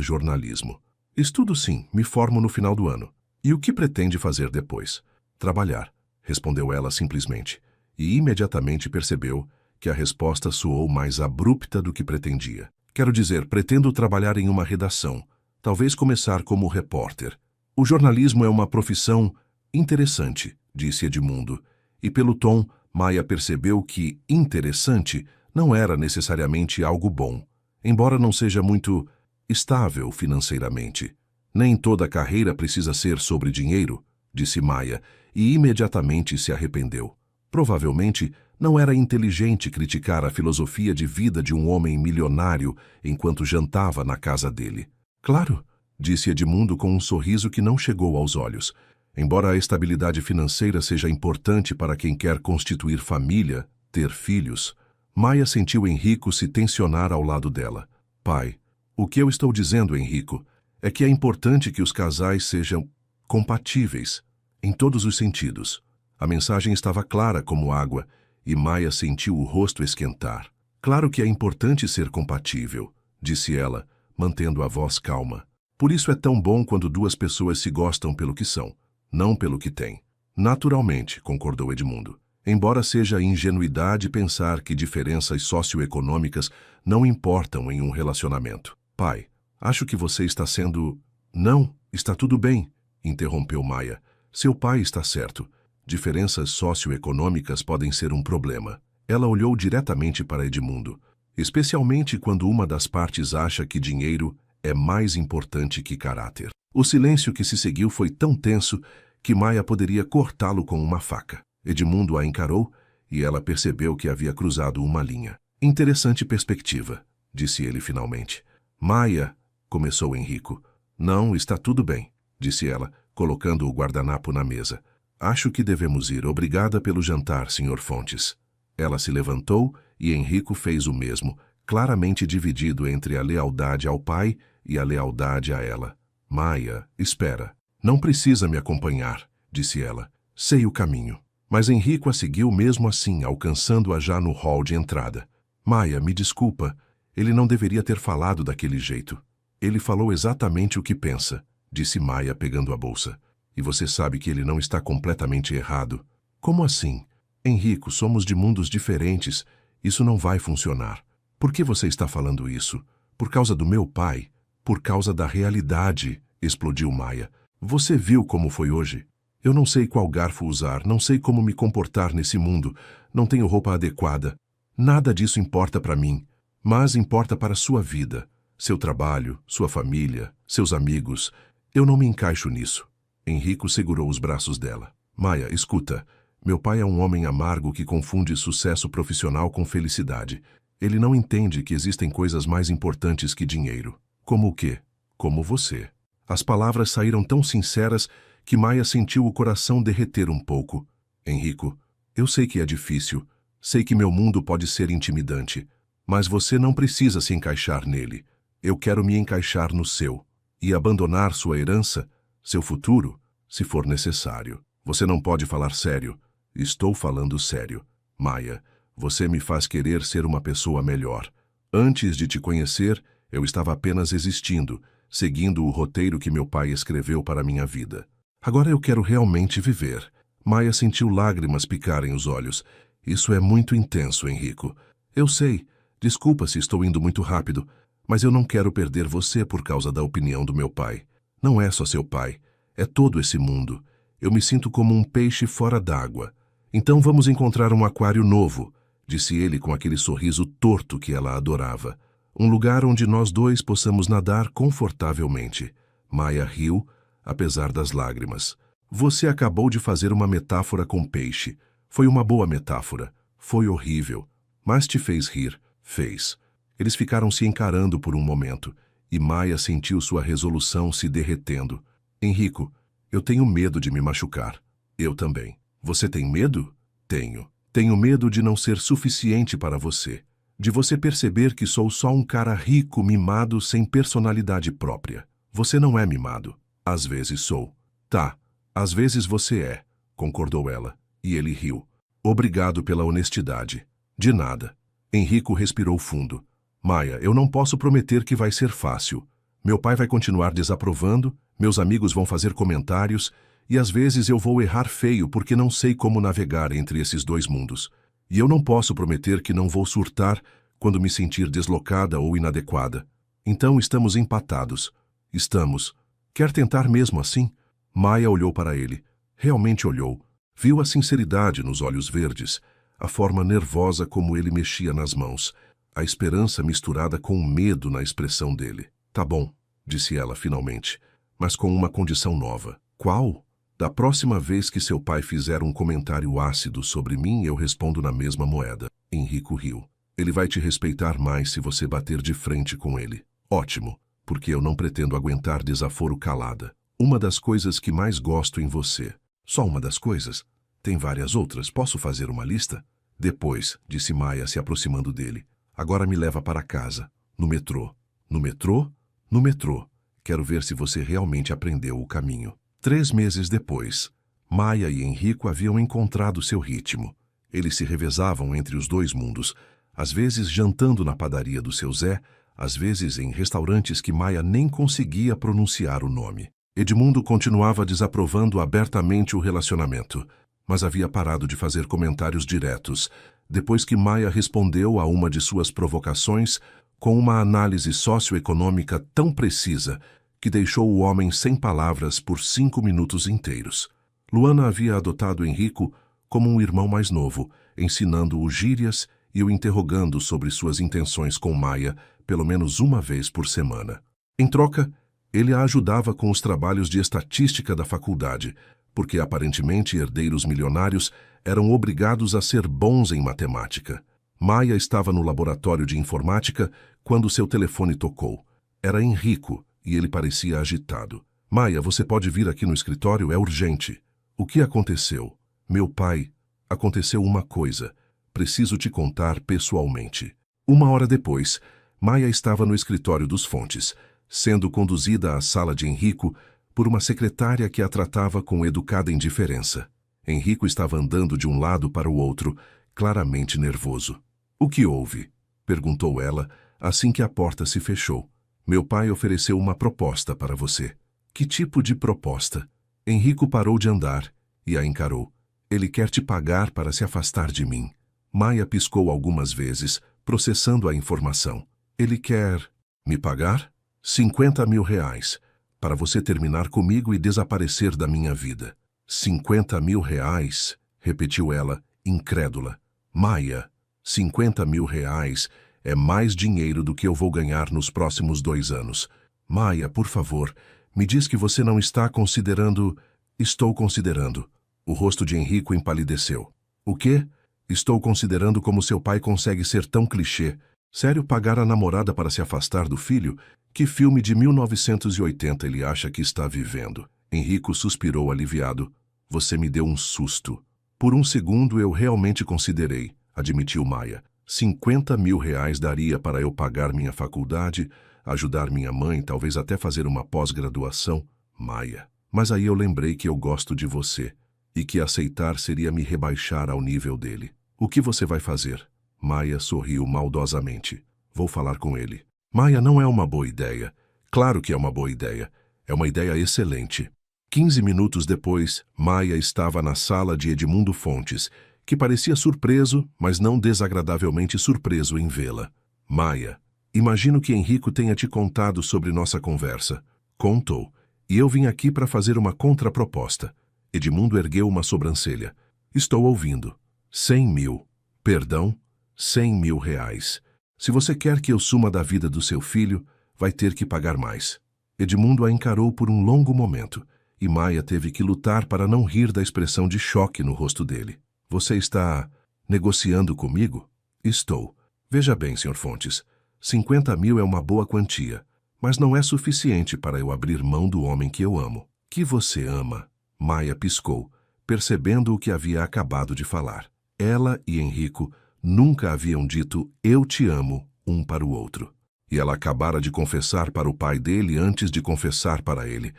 jornalismo. Estudo sim, me formo no final do ano. E o que pretende fazer depois? Trabalhar, respondeu ela simplesmente. E imediatamente percebeu que a resposta soou mais abrupta do que pretendia. Quero dizer, pretendo trabalhar em uma redação. Talvez começar como repórter. O jornalismo é uma profissão interessante, disse Edmundo. E pelo tom, Maia percebeu que interessante não era necessariamente algo bom, embora não seja muito estável financeiramente. Nem toda carreira precisa ser sobre dinheiro, disse Maia, e imediatamente se arrependeu. Provavelmente não era inteligente criticar a filosofia de vida de um homem milionário enquanto jantava na casa dele. Claro, disse Edmundo com um sorriso que não chegou aos olhos. Embora a estabilidade financeira seja importante para quem quer constituir família, ter filhos, Maia sentiu Henrico se tensionar ao lado dela. Pai, o que eu estou dizendo, Henrico, é que é importante que os casais sejam compatíveis, em todos os sentidos. A mensagem estava clara como água, e Maia sentiu o rosto esquentar. Claro que é importante ser compatível, disse ela, mantendo a voz calma. Por isso é tão bom quando duas pessoas se gostam pelo que são, não pelo que têm. Naturalmente, concordou Edmundo. Embora seja ingenuidade pensar que diferenças socioeconômicas não importam em um relacionamento. Pai, acho que você está sendo... Não, está tudo bem, interrompeu Maia. Seu pai está certo. Diferenças socioeconômicas podem ser um problema. Ela olhou diretamente para Edmundo, especialmente quando uma das partes acha que dinheiro é mais importante que caráter. O silêncio que se seguiu foi tão tenso que Maia poderia cortá-lo com uma faca. Edmundo a encarou e ela percebeu que havia cruzado uma linha. Interessante perspectiva, disse ele finalmente. Maia, começou Henrico. Não, está tudo bem, disse ela, colocando o guardanapo na mesa. Acho que devemos ir. Obrigada pelo jantar, Sr. Fontes. Ela se levantou e Henrico fez o mesmo, claramente dividido entre a lealdade ao pai e a lealdade a ela. Maia, espera. Não precisa me acompanhar, disse ela. Sei o caminho. Mas Henrico a seguiu mesmo assim, alcançando-a já no hall de entrada. Maia, me desculpa. Ele não deveria ter falado daquele jeito. Ele falou exatamente o que pensa, disse Maia pegando a bolsa. E você sabe que ele não está completamente errado. Como assim? Henrico, somos de mundos diferentes. Isso não vai funcionar. Por que você está falando isso? Por causa do meu pai? Por causa da realidade, explodiu Maia. Você viu como foi hoje? Eu não sei qual garfo usar, não sei como me comportar nesse mundo, não tenho roupa adequada. Nada disso importa para mim, mas importa para sua vida, seu trabalho, sua família, seus amigos. Eu não me encaixo nisso. Henrico segurou os braços dela. Maia, escuta. Meu pai é um homem amargo que confunde sucesso profissional com felicidade. Ele não entende que existem coisas mais importantes que dinheiro. Como o quê? Como você. As palavras saíram tão sinceras que Maia sentiu o coração derreter um pouco. Henrico, eu sei que é difícil. Sei que meu mundo pode ser intimidante. Mas você não precisa se encaixar nele. Eu quero me encaixar no seu. E abandonar sua herança, seu futuro, se for necessário. Você não pode falar sério. Estou falando sério. Maia, você me faz querer ser uma pessoa melhor. Antes de te conhecer, eu estava apenas existindo, seguindo o roteiro que meu pai escreveu para minha vida. Agora eu quero realmente viver. Maia sentiu lágrimas picarem os olhos. Isso é muito intenso, Henrico. Eu sei. Desculpa se estou indo muito rápido, mas eu não quero perder você por causa da opinião do meu pai. Não é só seu pai. É todo esse mundo. Eu me sinto como um peixe fora d'água. Então vamos encontrar um aquário novo, disse ele com aquele sorriso torto que ela adorava. Um lugar onde nós dois possamos nadar confortavelmente. Maia riu, apesar das lágrimas. Você acabou de fazer uma metáfora com peixe. Foi uma boa metáfora. Foi horrível. Mas te fez rir. Fez. Eles ficaram se encarando por um momento, e Maia sentiu sua resolução se derretendo. Henrico, eu tenho medo de me machucar. Eu também. Você tem medo? Tenho. Tenho medo de não ser suficiente para você. De você perceber que sou só um cara rico, mimado, sem personalidade própria. Você não é mimado. Às vezes sou. Tá, às vezes você é, concordou ela, e ele riu. Obrigado pela honestidade. De nada. Henrico respirou fundo. Maia, eu não posso prometer que vai ser fácil. Meu pai vai continuar desaprovando, meus amigos vão fazer comentários, e às vezes eu vou errar feio porque não sei como navegar entre esses dois mundos. E eu não posso prometer que não vou surtar quando me sentir deslocada ou inadequada. Então estamos empatados. Estamos. Quer tentar mesmo assim? Maia olhou para ele. Realmente olhou. Viu a sinceridade nos olhos verdes, a forma nervosa como ele mexia nas mãos, a esperança misturada com o medo na expressão dele. Tá bom, disse ela finalmente, mas com uma condição nova. Qual? Da próxima vez que seu pai fizer um comentário ácido sobre mim, eu respondo na mesma moeda. Henrico riu. Ele vai te respeitar mais se você bater de frente com ele. Ótimo, porque eu não pretendo aguentar desaforo calada. Uma das coisas que mais gosto em você. Só uma das coisas? Tem várias outras, posso fazer uma lista? Depois, disse Maia se aproximando dele. Agora me leva para casa. No metrô. No metrô? No metrô. Quero ver se você realmente aprendeu o caminho. 3 meses depois, Maia e Henrico haviam encontrado seu ritmo. Eles se revezavam entre os dois mundos, às vezes jantando na padaria do seu Zé, às vezes em restaurantes que Maia nem conseguia pronunciar o nome. Edmundo continuava desaprovando abertamente o relacionamento, mas havia parado de fazer comentários diretos, depois que Maia respondeu a uma de suas provocações com uma análise socioeconômica tão precisa que deixou o homem sem palavras por 5 minutos inteiros. Luana havia adotado Henrico como um irmão mais novo, ensinando-o gírias e o interrogando sobre suas intenções com Maia pelo menos uma vez por semana. Em troca, ele a ajudava com os trabalhos de estatística da faculdade, porque aparentemente herdeiros milionários eram obrigados a ser bons em matemática. Maia estava no laboratório de informática quando seu telefone tocou. Era Henrico e ele parecia agitado. Maia, você pode vir aqui no escritório? É urgente. O que aconteceu? Meu pai. Aconteceu uma coisa. Preciso te contar pessoalmente. 1 hora depois, Maia estava no escritório dos Fontes, sendo conduzida à sala de Henrico por uma secretária que a tratava com educada indiferença. Henrico estava andando de um lado para o outro, claramente nervoso. O que houve? Perguntou ela, assim que a porta se fechou. Meu pai ofereceu uma proposta para você. Que tipo de proposta? Henrico parou de andar e a encarou. Ele quer te pagar para se afastar de mim. Maia piscou algumas vezes, processando a informação. Ele quer me pagar? 50 mil reais, para você terminar comigo e desaparecer da minha vida. 50 mil reais? Repetiu ela, incrédula. Maia, 50 mil reais é mais dinheiro do que eu vou ganhar nos próximos 2 anos. Maia, por favor, me diz que você não está considerando... Estou considerando. O rosto de Henrico empalideceu. O quê? Estou considerando como seu pai consegue ser tão clichê. Sério, pagar a namorada para se afastar do filho? Que filme de 1980 ele acha que está vivendo? Henrico suspirou aliviado. Você me deu um susto. Por um segundo eu realmente considerei, admitiu Maia. 50 mil reais daria para eu pagar minha faculdade, ajudar minha mãe, talvez até fazer uma pós-graduação. Maia. Mas aí eu lembrei que eu gosto de você e que aceitar seria me rebaixar ao nível dele. O que você vai fazer? Maia sorriu maldosamente. Vou falar com ele. Maia, não é uma boa ideia. Claro que é uma boa ideia. É uma ideia excelente. 15 minutos depois, Maia estava na sala de Edmundo Fontes, que parecia surpreso, mas não desagradavelmente surpreso em vê-la. Maia, imagino que Henrico tenha te contado sobre nossa conversa. Contou. E eu vim aqui para fazer uma contraproposta. Edmundo ergueu uma sobrancelha. Estou ouvindo. 100 mil. Perdão? 100 mil reais. Se você quer que eu suma da vida do seu filho, vai ter que pagar mais. Edmundo a encarou por um longo momento, e Maia teve que lutar para não rir da expressão de choque no rosto dele. Você está negociando comigo? Estou. Veja bem, Sr. Fontes, 50 mil é uma boa quantia, mas não é suficiente para eu abrir mão do homem que eu amo. Que você ama? Maia piscou, percebendo o que havia acabado de falar. Ela e Henrico nunca haviam dito eu te amo um para o outro. E ela acabara de confessar para o pai dele antes de confessar para ele.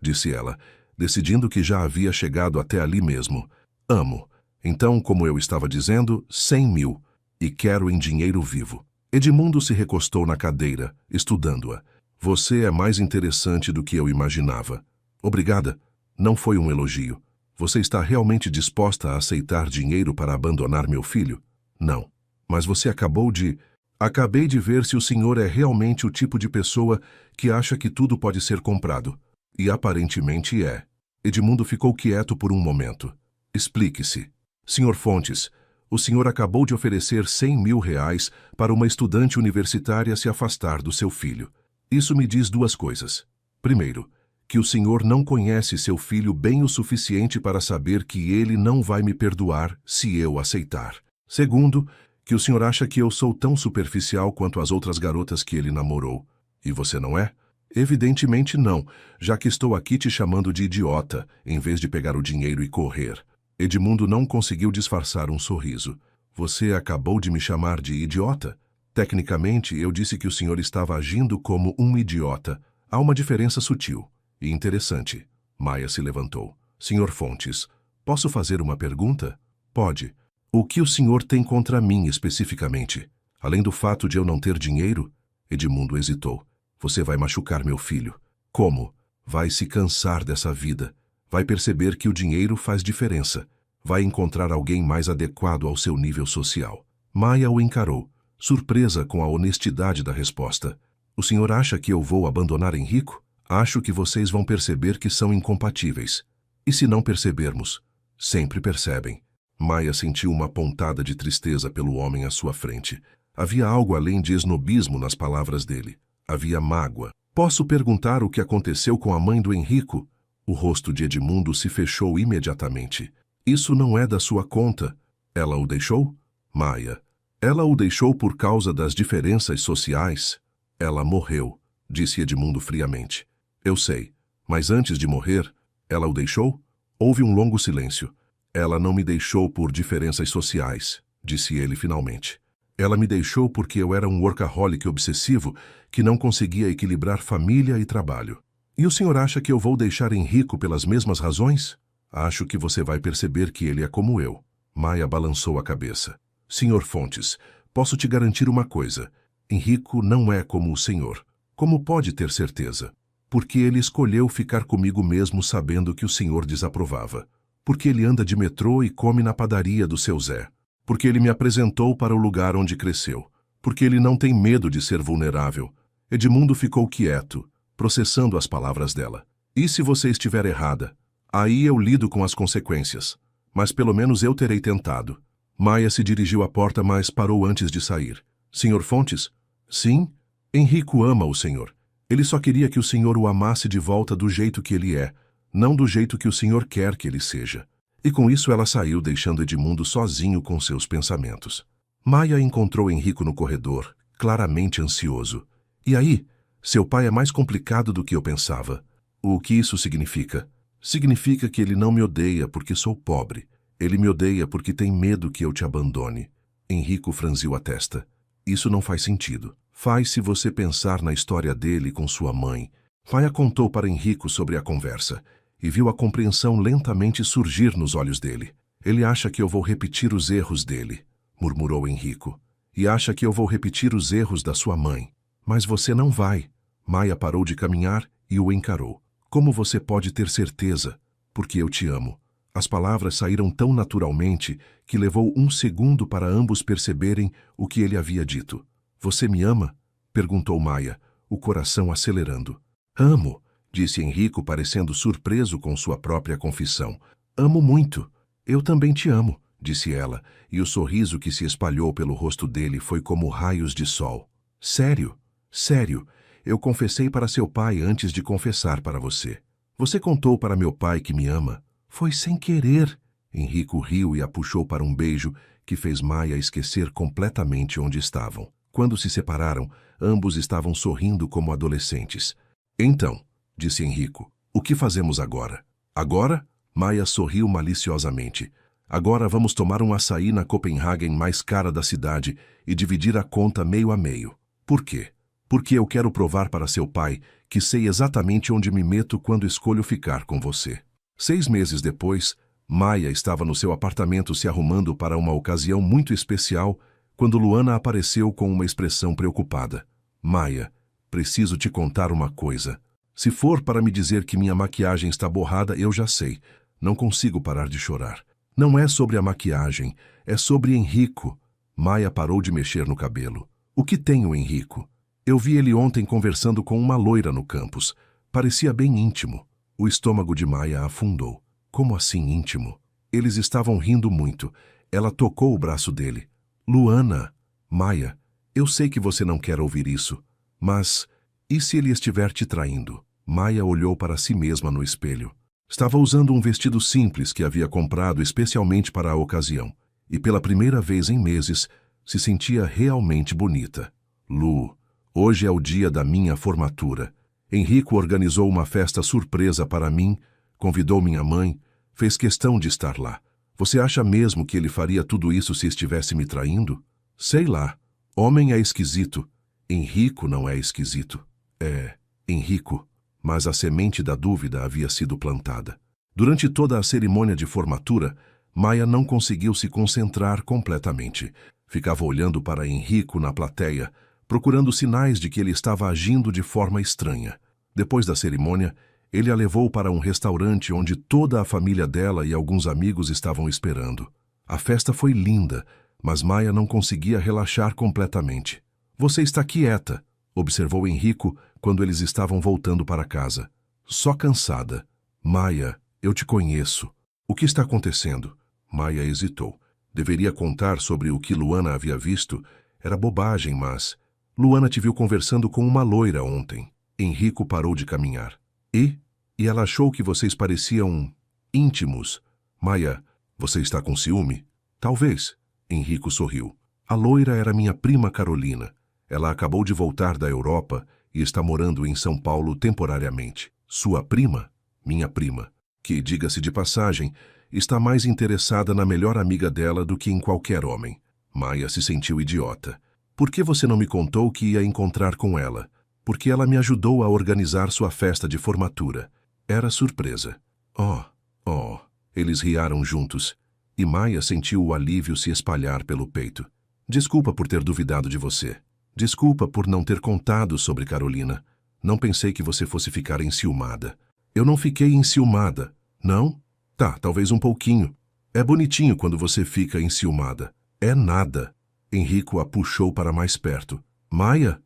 Disse ela, decidindo que já havia chegado até ali mesmo. Amo. Então, como eu estava dizendo, 100 mil. E quero em dinheiro vivo. Edmundo se recostou na cadeira, estudando-a. Você é mais interessante do que eu imaginava. Obrigada. Não foi um elogio. Você está realmente disposta a aceitar dinheiro para abandonar meu filho? Não. Mas você acabou de... Acabei de ver se o senhor é realmente o tipo de pessoa que acha que tudo pode ser comprado. E aparentemente é. Edmundo ficou quieto por um momento. Explique-se. Senhor Fontes, o senhor acabou de oferecer R$100.000 para uma estudante universitária se afastar do seu filho. Isso me diz duas coisas. Primeiro, que o senhor não conhece seu filho bem o suficiente para saber que ele não vai me perdoar se eu aceitar. Segundo, que o senhor acha que eu sou tão superficial quanto as outras garotas que ele namorou. E você não é? Evidentemente não, já que estou aqui te chamando de idiota, em vez de pegar o dinheiro e correr. Edmundo não conseguiu disfarçar um sorriso. Você acabou de me chamar de idiota? Tecnicamente, eu disse que o senhor estava agindo como um idiota. Há uma diferença sutil e interessante. Maia se levantou. Senhor Fontes, posso fazer uma pergunta? Pode. O que o senhor tem contra mim especificamente? Além do fato de eu não ter dinheiro? Edmundo hesitou. Você vai machucar meu filho. Como? Vai se cansar dessa vida. Vai perceber que o dinheiro faz diferença. Vai encontrar alguém mais adequado ao seu nível social. Maia o encarou, surpresa com a honestidade da resposta. O senhor acha que eu vou abandonar Henrico? Acho que vocês vão perceber que são incompatíveis. E se não percebermos? Sempre percebem. Maia sentiu uma pontada de tristeza pelo homem à sua frente. Havia algo além de esnobismo nas palavras dele. Havia mágoa. Posso perguntar o que aconteceu com a mãe do Henrico? O rosto de Edmundo se fechou imediatamente. Isso não é da sua conta. Ela o deixou? Maia. Ela o deixou por causa das diferenças sociais? Ela morreu, disse Edmundo friamente. Eu sei, mas antes de morrer, ela o deixou? Houve um longo silêncio. Ela não me deixou por diferenças sociais, disse ele finalmente. Ela me deixou porque eu era um workaholic obsessivo que não conseguia equilibrar família e trabalho. E o senhor acha que eu vou deixar Henrico pelas mesmas razões? Acho que você vai perceber que ele é como eu. Maia balançou a cabeça. Senhor Fontes, posso te garantir uma coisa. Henrico não é como o senhor. Como pode ter certeza? Porque ele escolheu ficar comigo mesmo sabendo que o senhor desaprovava. Porque ele anda de metrô e come na padaria do seu Zé. Porque ele me apresentou para o lugar onde cresceu. Porque ele não tem medo de ser vulnerável. Edmundo ficou quieto, processando as palavras dela. E se você estiver errada? Aí eu lido com as consequências. Mas pelo menos eu terei tentado. Maia se dirigiu à porta, mas parou antes de sair. Senhor Fontes? Sim? Henrico ama o senhor. Ele só queria que o senhor o amasse de volta do jeito que ele é, não do jeito que o senhor quer que ele seja. E com isso ela saiu, deixando Edmundo sozinho com seus pensamentos. Maia encontrou Henrico no corredor, claramente ansioso. E aí? Seu pai é mais complicado do que eu pensava. O que isso significa? Significa que ele não me odeia porque sou pobre. Ele me odeia porque tem medo que eu te abandone. Henrico franziu a testa. Isso não faz sentido. Faz se você pensar na história dele com sua mãe. Maia contou para Henrico sobre a conversa e viu a compreensão lentamente surgir nos olhos dele. Ele acha que eu vou repetir os erros dele, murmurou Henrico. E acha que eu vou repetir os erros da sua mãe. Mas você não vai. Maia parou de caminhar e o encarou. Como você pode ter certeza? Porque eu te amo. As palavras saíram tão naturalmente que levou um segundo para ambos perceberem o que ele havia dito. Você me ama? Perguntou Maia, o coração acelerando. Amo, disse Henrico, parecendo surpreso com sua própria confissão. Amo muito. Eu também te amo, disse ela, e o sorriso que se espalhou pelo rosto dele foi como raios de sol. Sério? Sério. Eu confessei para seu pai antes de confessar para você. Você contou para meu pai que me ama. Foi sem querer. Henrico riu e a puxou para um beijo que fez Maia esquecer completamente onde estavam. Quando se separaram, ambos estavam sorrindo como adolescentes. Então, disse Henrico, o que fazemos agora? Agora? Maia sorriu maliciosamente. Agora vamos tomar um açaí na Copenhagen mais cara da cidade e dividir a conta meio a meio. Por quê? Porque eu quero provar para seu pai que sei exatamente onde me meto quando escolho ficar com você. 6 meses depois, Maia estava no seu apartamento se arrumando para uma ocasião muito especial quando Luana apareceu com uma expressão preocupada. Maia, preciso te contar uma coisa. Se for para me dizer que minha maquiagem está borrada, eu já sei. Não consigo parar de chorar. Não é sobre a maquiagem, é sobre Henrico. Maia parou de mexer no cabelo. O que tem o Henrico? Eu vi ele ontem conversando com uma loira no campus. Parecia bem íntimo. O estômago de Maia afundou. Como assim íntimo? Eles estavam rindo muito. Ela tocou o braço dele. Luana, Maia, eu sei que você não quer ouvir isso, mas e se ele estiver te traindo? Maia olhou para si mesma no espelho. Estava usando um vestido simples que havia comprado especialmente para a ocasião, e pela primeira vez em meses se sentia realmente bonita. Lu, hoje é o dia da minha formatura. Henrico organizou uma festa surpresa para mim, convidou minha mãe, fez questão de estar lá. Você acha mesmo que ele faria tudo isso se estivesse me traindo? Sei lá. Homem é esquisito. Henrico não é esquisito. É, Henrico. Mas a semente da dúvida havia sido plantada. Durante toda a cerimônia de formatura, Maia não conseguiu se concentrar completamente. Ficava olhando para Henrico na plateia, procurando sinais de que ele estava agindo de forma estranha. Depois da cerimônia, ele a levou para um restaurante onde toda a família dela e alguns amigos estavam esperando. A festa foi linda, mas Maia não conseguia relaxar completamente. Você está quieta, observou Henrico quando eles estavam voltando para casa. Só cansada. Maia, eu te conheço. O que está acontecendo? Maia hesitou. Deveria contar sobre o que Luana havia visto. Era bobagem, mas... Luana te viu conversando com uma loira ontem. Henrico parou de caminhar. E ela achou que vocês pareciam íntimos. Maia, você está com ciúme? Talvez. Henrico sorriu. A loira era minha prima Carolina. Ela acabou de voltar da Europa e está morando em São Paulo temporariamente. Sua prima? Minha prima, que, diga-se de passagem, está mais interessada na melhor amiga dela do que em qualquer homem. Maia se sentiu idiota. Por que você não me contou que ia encontrar com ela? Porque ela me ajudou a organizar sua festa de formatura. Era surpresa. Oh, eles riaram juntos, e Maia sentiu o alívio se espalhar pelo peito. Desculpa por ter duvidado de você. Desculpa por não ter contado sobre Carolina. Não pensei que você fosse ficar enciumada. Eu não fiquei enciumada. Não? Tá, talvez um pouquinho. É bonitinho quando você fica enciumada. É nada. Henrico a puxou para mais perto. Maia?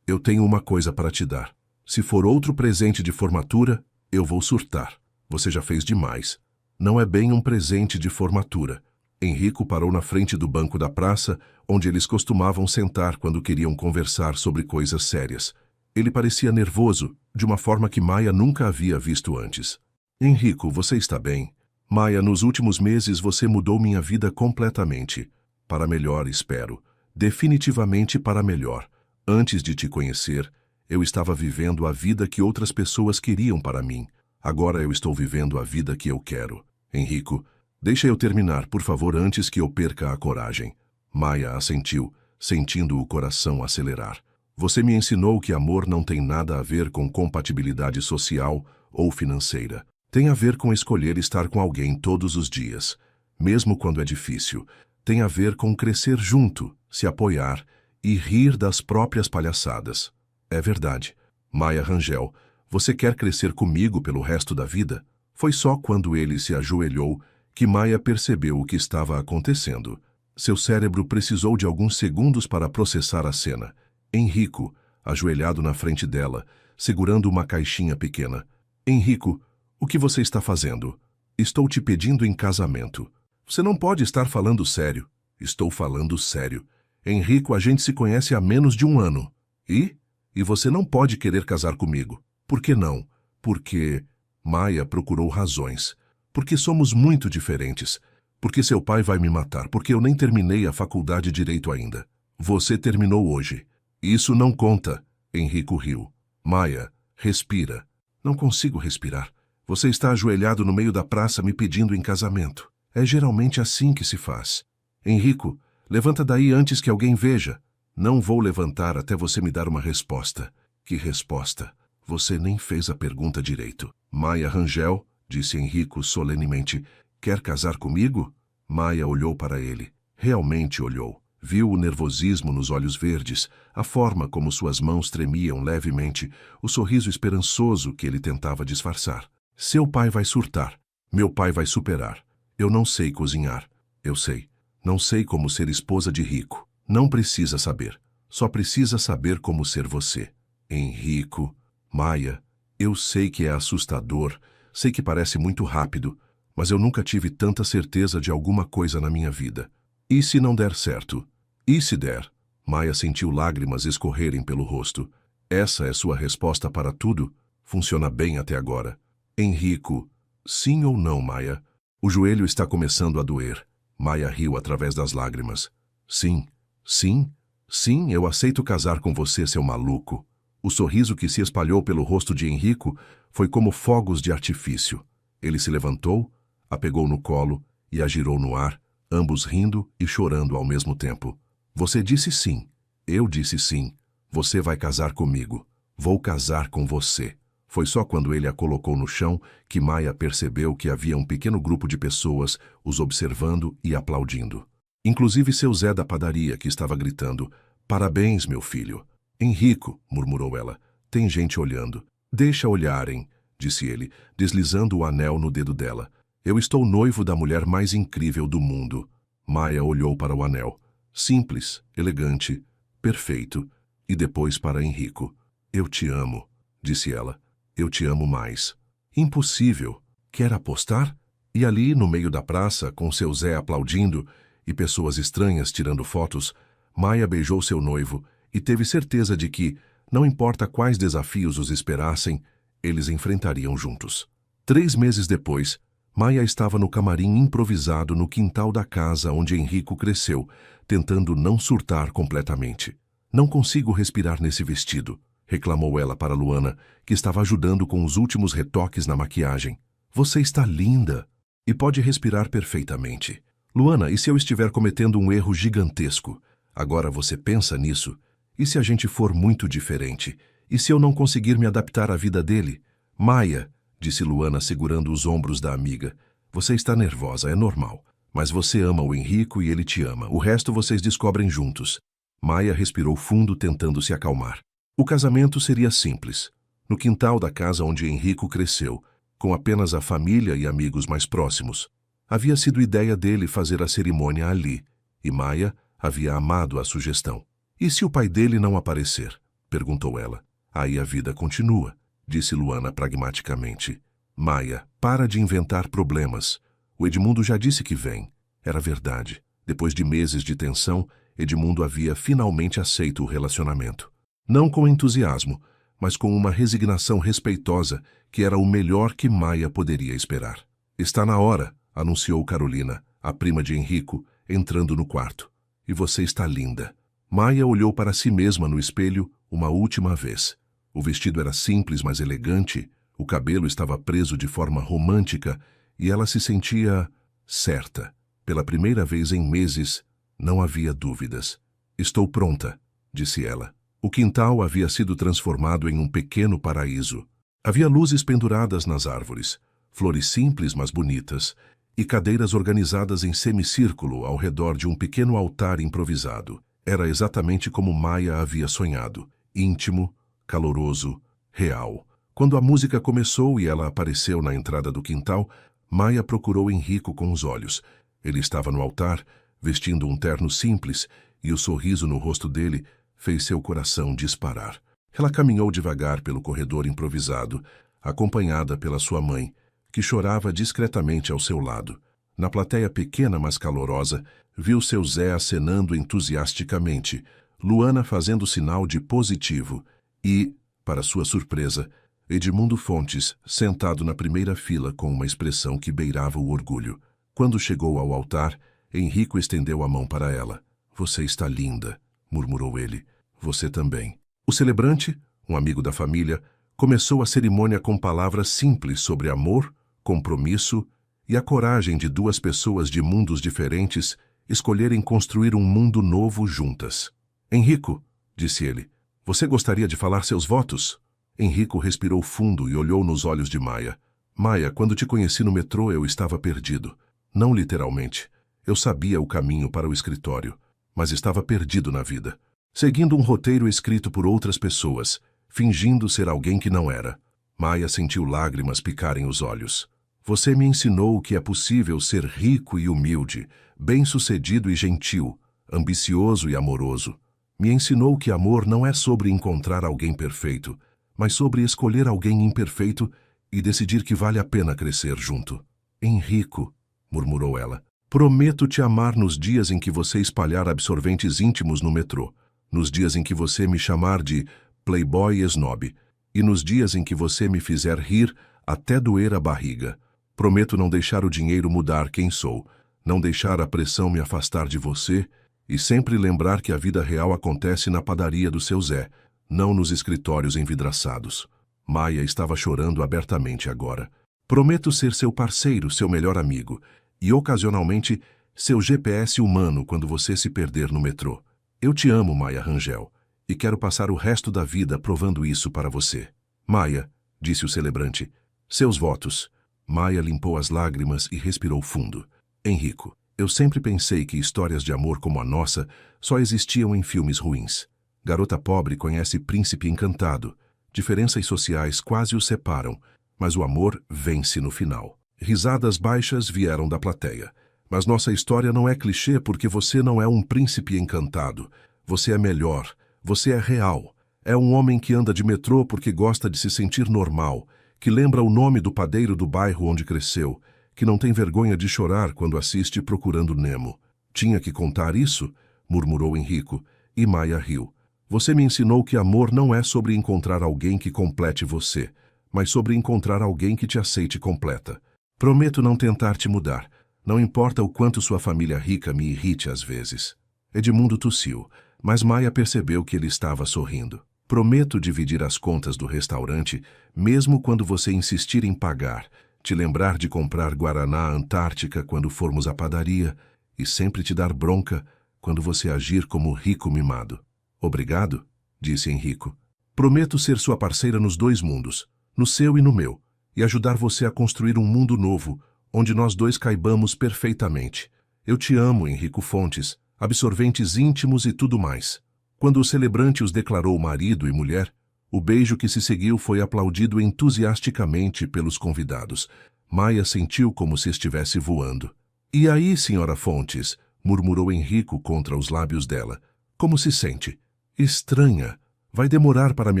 Eu tenho uma coisa para te dar. Se for outro presente de formatura, eu vou surtar. Você já fez demais. Não é bem um presente de formatura. Henrico parou na frente do banco da praça, onde eles costumavam sentar quando queriam conversar sobre coisas sérias. Ele parecia nervoso, de uma forma que Maia nunca havia visto antes. Henrico, você está bem? Maia, nos últimos meses você mudou minha vida completamente. Para melhor, espero. Definitivamente para melhor. Antes de te conhecer, eu estava vivendo a vida que outras pessoas queriam para mim. Agora eu estou vivendo a vida que eu quero. Henrico, deixa eu terminar, por favor, antes que eu perca a coragem. Maia assentiu, sentindo o coração acelerar. Você me ensinou que amor não tem nada a ver com compatibilidade social ou financeira. Tem a ver com escolher estar com alguém todos os dias, mesmo quando é difícil. Tem a ver com crescer junto, se apoiar e rir das próprias palhaçadas. É verdade. Maia Rangel, você quer crescer comigo pelo resto da vida? Foi só quando ele se ajoelhou que Maia percebeu o que estava acontecendo. Seu cérebro precisou de alguns segundos para processar a cena. Henrico, ajoelhado na frente dela, segurando uma caixinha pequena. Henrico, o que você está fazendo? Estou te pedindo em casamento. Você não pode estar falando sério. Estou falando sério. Henrico, a gente se conhece há menos de um ano. E você não pode querer casar comigo. Por que não? Porque... Maia procurou razões. Porque somos muito diferentes. Porque seu pai vai me matar. Porque eu nem terminei a faculdade de Direito ainda. Você terminou hoje. Isso não conta. Henrico riu. Maia, respira. Não consigo respirar. Você está ajoelhado no meio da praça me pedindo em casamento. É geralmente assim que se faz. Henrico, levanta daí antes que alguém veja. Não vou levantar até você me dar uma resposta. Que resposta? Você nem fez a pergunta direito. Maia Rangel, disse Henrico solenemente, quer casar comigo? Maia olhou para ele. Realmente olhou. Viu o nervosismo nos olhos verdes, a forma como suas mãos tremiam levemente, o sorriso esperançoso que ele tentava disfarçar. Seu pai vai surtar. Meu pai vai superar. Eu não sei cozinhar. Eu sei. Não sei como ser esposa de rico. Não precisa saber. Só precisa saber como ser você. Enrico, Maia, eu sei que é assustador, sei que parece muito rápido, mas eu nunca tive tanta certeza de alguma coisa na minha vida. E se não der certo? E se der? Maia sentiu lágrimas escorrerem pelo rosto. Essa é sua resposta para tudo? Funciona bem até agora. Enrico, sim ou não, Maia? O joelho está começando a doer. Maia riu através das lágrimas. Sim, sim, sim, eu aceito casar com você, seu maluco. O sorriso que se espalhou pelo rosto de Enrico foi como fogos de artifício. Ele se levantou, a pegou no colo e a girou no ar, ambos rindo e chorando ao mesmo tempo. Você disse sim. Eu disse sim. Você vai casar comigo. Vou casar com você. Foi só quando ele a colocou no chão que Maia percebeu que havia um pequeno grupo de pessoas os observando e aplaudindo. Inclusive seu Zé da padaria, que estava gritando: "Parabéns, meu filho." "Enrico", murmurou ela, "tem gente olhando." "Deixa olharem", disse ele, deslizando o anel no dedo dela. "Eu estou noivo da mulher mais incrível do mundo." Maia olhou para o anel. Simples, elegante, perfeito. E depois para Enrico. "Eu te amo", disse ela. "Eu te amo mais." "Impossível. Quer apostar?" E ali, no meio da praça, com seu Zé aplaudindo e pessoas estranhas tirando fotos, Maia beijou seu noivo e teve certeza de que, não importa quais desafios os esperassem, eles enfrentariam juntos. 3 meses depois, Maia estava no camarim improvisado no quintal da casa onde Enrico cresceu, tentando não surtar completamente. "Não consigo respirar nesse vestido", reclamou ela para Luana, que estava ajudando com os últimos retoques na maquiagem. "Você está linda e pode respirar perfeitamente." "Luana, e se eu estiver cometendo um erro gigantesco? Agora você pensa nisso? E se a gente for muito diferente? E se eu não conseguir me adaptar à vida dele?" "Maia", disse Luana segurando os ombros da amiga, "você está nervosa, é normal. Mas você ama o Enrico e ele te ama. O resto vocês descobrem juntos." Maia respirou fundo, tentando se acalmar. O casamento seria simples, no quintal da casa onde Enrico cresceu, com apenas a família e amigos mais próximos. Havia sido ideia dele fazer a cerimônia ali, e Maia havia amado a sugestão. "E se o pai dele não aparecer?" perguntou ela. "Aí a vida continua", disse Luana pragmaticamente. "Maia, para de inventar problemas. O Edmundo já disse que vem." Era verdade. Depois de meses de tensão, Edmundo havia finalmente aceito o relacionamento. Não com entusiasmo, mas com uma resignação respeitosa, que era o melhor que Maia poderia esperar. "Está na hora", anunciou Carolina, a prima de Enrico, entrando no quarto. "E você está linda." Maia olhou para si mesma no espelho uma última vez. O vestido era simples, mas elegante, o cabelo estava preso de forma romântica e ela se sentia certa. Pela primeira vez em meses, não havia dúvidas. "Estou pronta", disse ela. O quintal havia sido transformado em um pequeno paraíso. Havia luzes penduradas nas árvores, flores simples mas bonitas, e cadeiras organizadas em semicírculo ao redor de um pequeno altar improvisado. Era exatamente como Maia havia sonhado, íntimo, caloroso, real. Quando a música começou e ela apareceu na entrada do quintal, Maia procurou Enrico com os olhos. Ele estava no altar, vestindo um terno simples, e o sorriso no rosto dele fez seu coração disparar. Ela caminhou devagar pelo corredor improvisado, acompanhada pela sua mãe, que chorava discretamente ao seu lado. Na plateia pequena mas calorosa, viu seu Zé acenando entusiasticamente, Luana fazendo sinal de positivo e, para sua surpresa, Edmundo Fontes sentado na primeira fila com uma expressão que beirava o orgulho. Quando chegou ao altar, Enrico estendeu a mão para ela. "Você está linda", murmurou ele. "Você também." O celebrante, um amigo da família, começou a cerimônia com palavras simples sobre amor, compromisso e a coragem de duas pessoas de mundos diferentes escolherem construir um mundo novo juntas. "Enrico", disse ele, "você gostaria de falar seus votos?" Enrico respirou fundo e olhou nos olhos de Maia. "Maia, quando te conheci no metrô eu estava perdido. Não literalmente. Eu sabia o caminho para o escritório. mas estava perdido na vida, seguindo um roteiro escrito por outras pessoas, fingindo ser alguém que não era. Maia sentiu lágrimas picarem os olhos. Você me ensinou que é possível ser rico e humilde, bem-sucedido e gentil, ambicioso e amoroso. Me ensinou que amor não é sobre encontrar alguém perfeito, mas sobre escolher alguém imperfeito e decidir que vale a pena crescer junto. Henrico, murmurou ela, prometo te amar nos dias em que você espalhar absorventes íntimos no metrô, nos dias em que você me chamar de playboy snob e nos dias em que você me fizer rir até doer a barriga. Prometo não deixar o dinheiro mudar quem sou, não deixar a pressão me afastar de você e sempre lembrar que a vida real acontece na padaria do seu Zé, não nos escritórios envidraçados. Maia estava chorando abertamente agora. Prometo ser seu parceiro, seu melhor amigo, e ocasionalmente seu GPS humano quando você se perder no metrô. Eu te amo, Maia Rangel, e quero passar o resto da vida provando isso para você. Maia, disse o celebrante, seus votos. Maia limpou as lágrimas e respirou fundo. Henrico, eu sempre pensei que histórias de amor como a nossa só existiam em filmes ruins. Garota pobre conhece príncipe encantado. Diferenças sociais quase os separam, mas o amor vence no final. Risadas baixas vieram da plateia. Mas nossa história não é clichê porque você não é um príncipe encantado. Você é melhor. Você é real. É um homem que anda de metrô porque gosta de se sentir normal, que lembra o nome do padeiro do bairro onde cresceu, que não tem vergonha de chorar quando assiste Procurando Nemo. Tinha que contar isso? Murmurou Henrico, e Maia riu. Você me ensinou que amor não é sobre encontrar alguém que complete você, mas sobre encontrar alguém que te aceite completa. Prometo não tentar te mudar, não importa o quanto sua família rica me irrite às vezes. Edmundo tossiu, mas Maia percebeu que ele estava sorrindo. Prometo dividir as contas do restaurante, mesmo quando você insistir em pagar, te lembrar de comprar Guaraná Antártica quando formos à padaria e sempre te dar bronca quando você agir como rico mimado. Obrigado, disse Henrico. Prometo ser sua parceira nos dois mundos, no seu e no meu, e ajudar você a construir um mundo novo, onde nós dois caibamos perfeitamente. Eu te amo, Henrico Fontes, absorventes íntimos e tudo mais. Quando o celebrante os declarou marido e mulher, o beijo que se seguiu foi aplaudido entusiasticamente pelos convidados. Maia sentiu como se estivesse voando. E aí, senhora Fontes, murmurou Henrico contra os lábios dela. Como se sente? Estranha. Vai demorar para me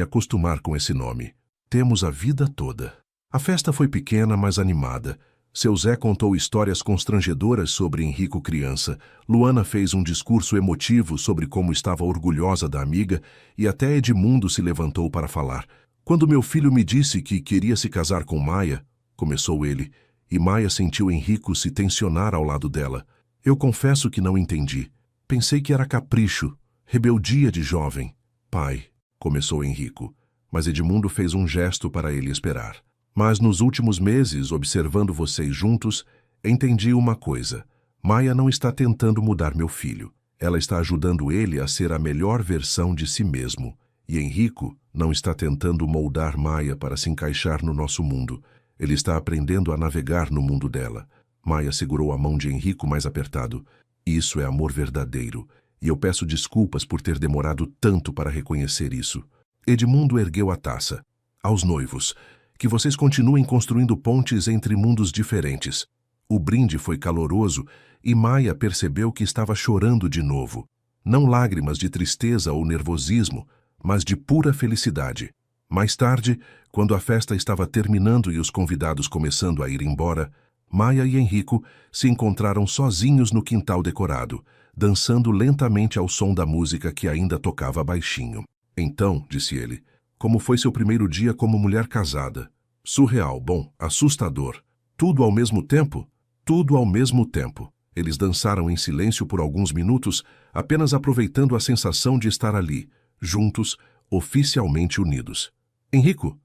acostumar com esse nome. Temos a vida toda. A festa foi pequena, mas animada. Seu Zé contou histórias constrangedoras sobre Henrico criança. Luana fez um discurso emotivo sobre como estava orgulhosa da amiga e até Edmundo se levantou para falar. Quando meu filho me disse que queria se casar com Maia, começou ele, e Maia sentiu Henrico se tensionar ao lado dela. Eu confesso que não entendi. Pensei que era capricho, rebeldia de jovem. Pai, começou Henrico, mas Edmundo fez um gesto para ele esperar. Mas nos últimos meses, observando vocês juntos, entendi uma coisa. Maia não está tentando mudar meu filho. Ela está ajudando ele a ser a melhor versão de si mesmo. E Henrico não está tentando moldar Maia para se encaixar no nosso mundo. Ele está aprendendo a navegar no mundo dela. Maia segurou a mão de Henrico mais apertado. Isso é amor verdadeiro. E eu peço desculpas por ter demorado tanto para reconhecer isso. Edmundo ergueu a taça. Aos noivos. Que vocês continuem construindo pontes entre mundos diferentes. O brinde foi caloroso e Maia percebeu que estava chorando de novo. Não lágrimas de tristeza ou nervosismo, mas de pura felicidade. Mais tarde, quando a festa estava terminando e os convidados começando a ir embora, Maia e Henrico se encontraram sozinhos no quintal decorado, dançando lentamente ao som da música que ainda tocava baixinho. Então, disse ele, como foi seu primeiro dia como mulher casada? Surreal, bom, assustador. Tudo ao mesmo tempo? Tudo ao mesmo tempo. Eles dançaram em silêncio por alguns minutos, apenas aproveitando a sensação de estar ali, juntos, oficialmente unidos. Henrico,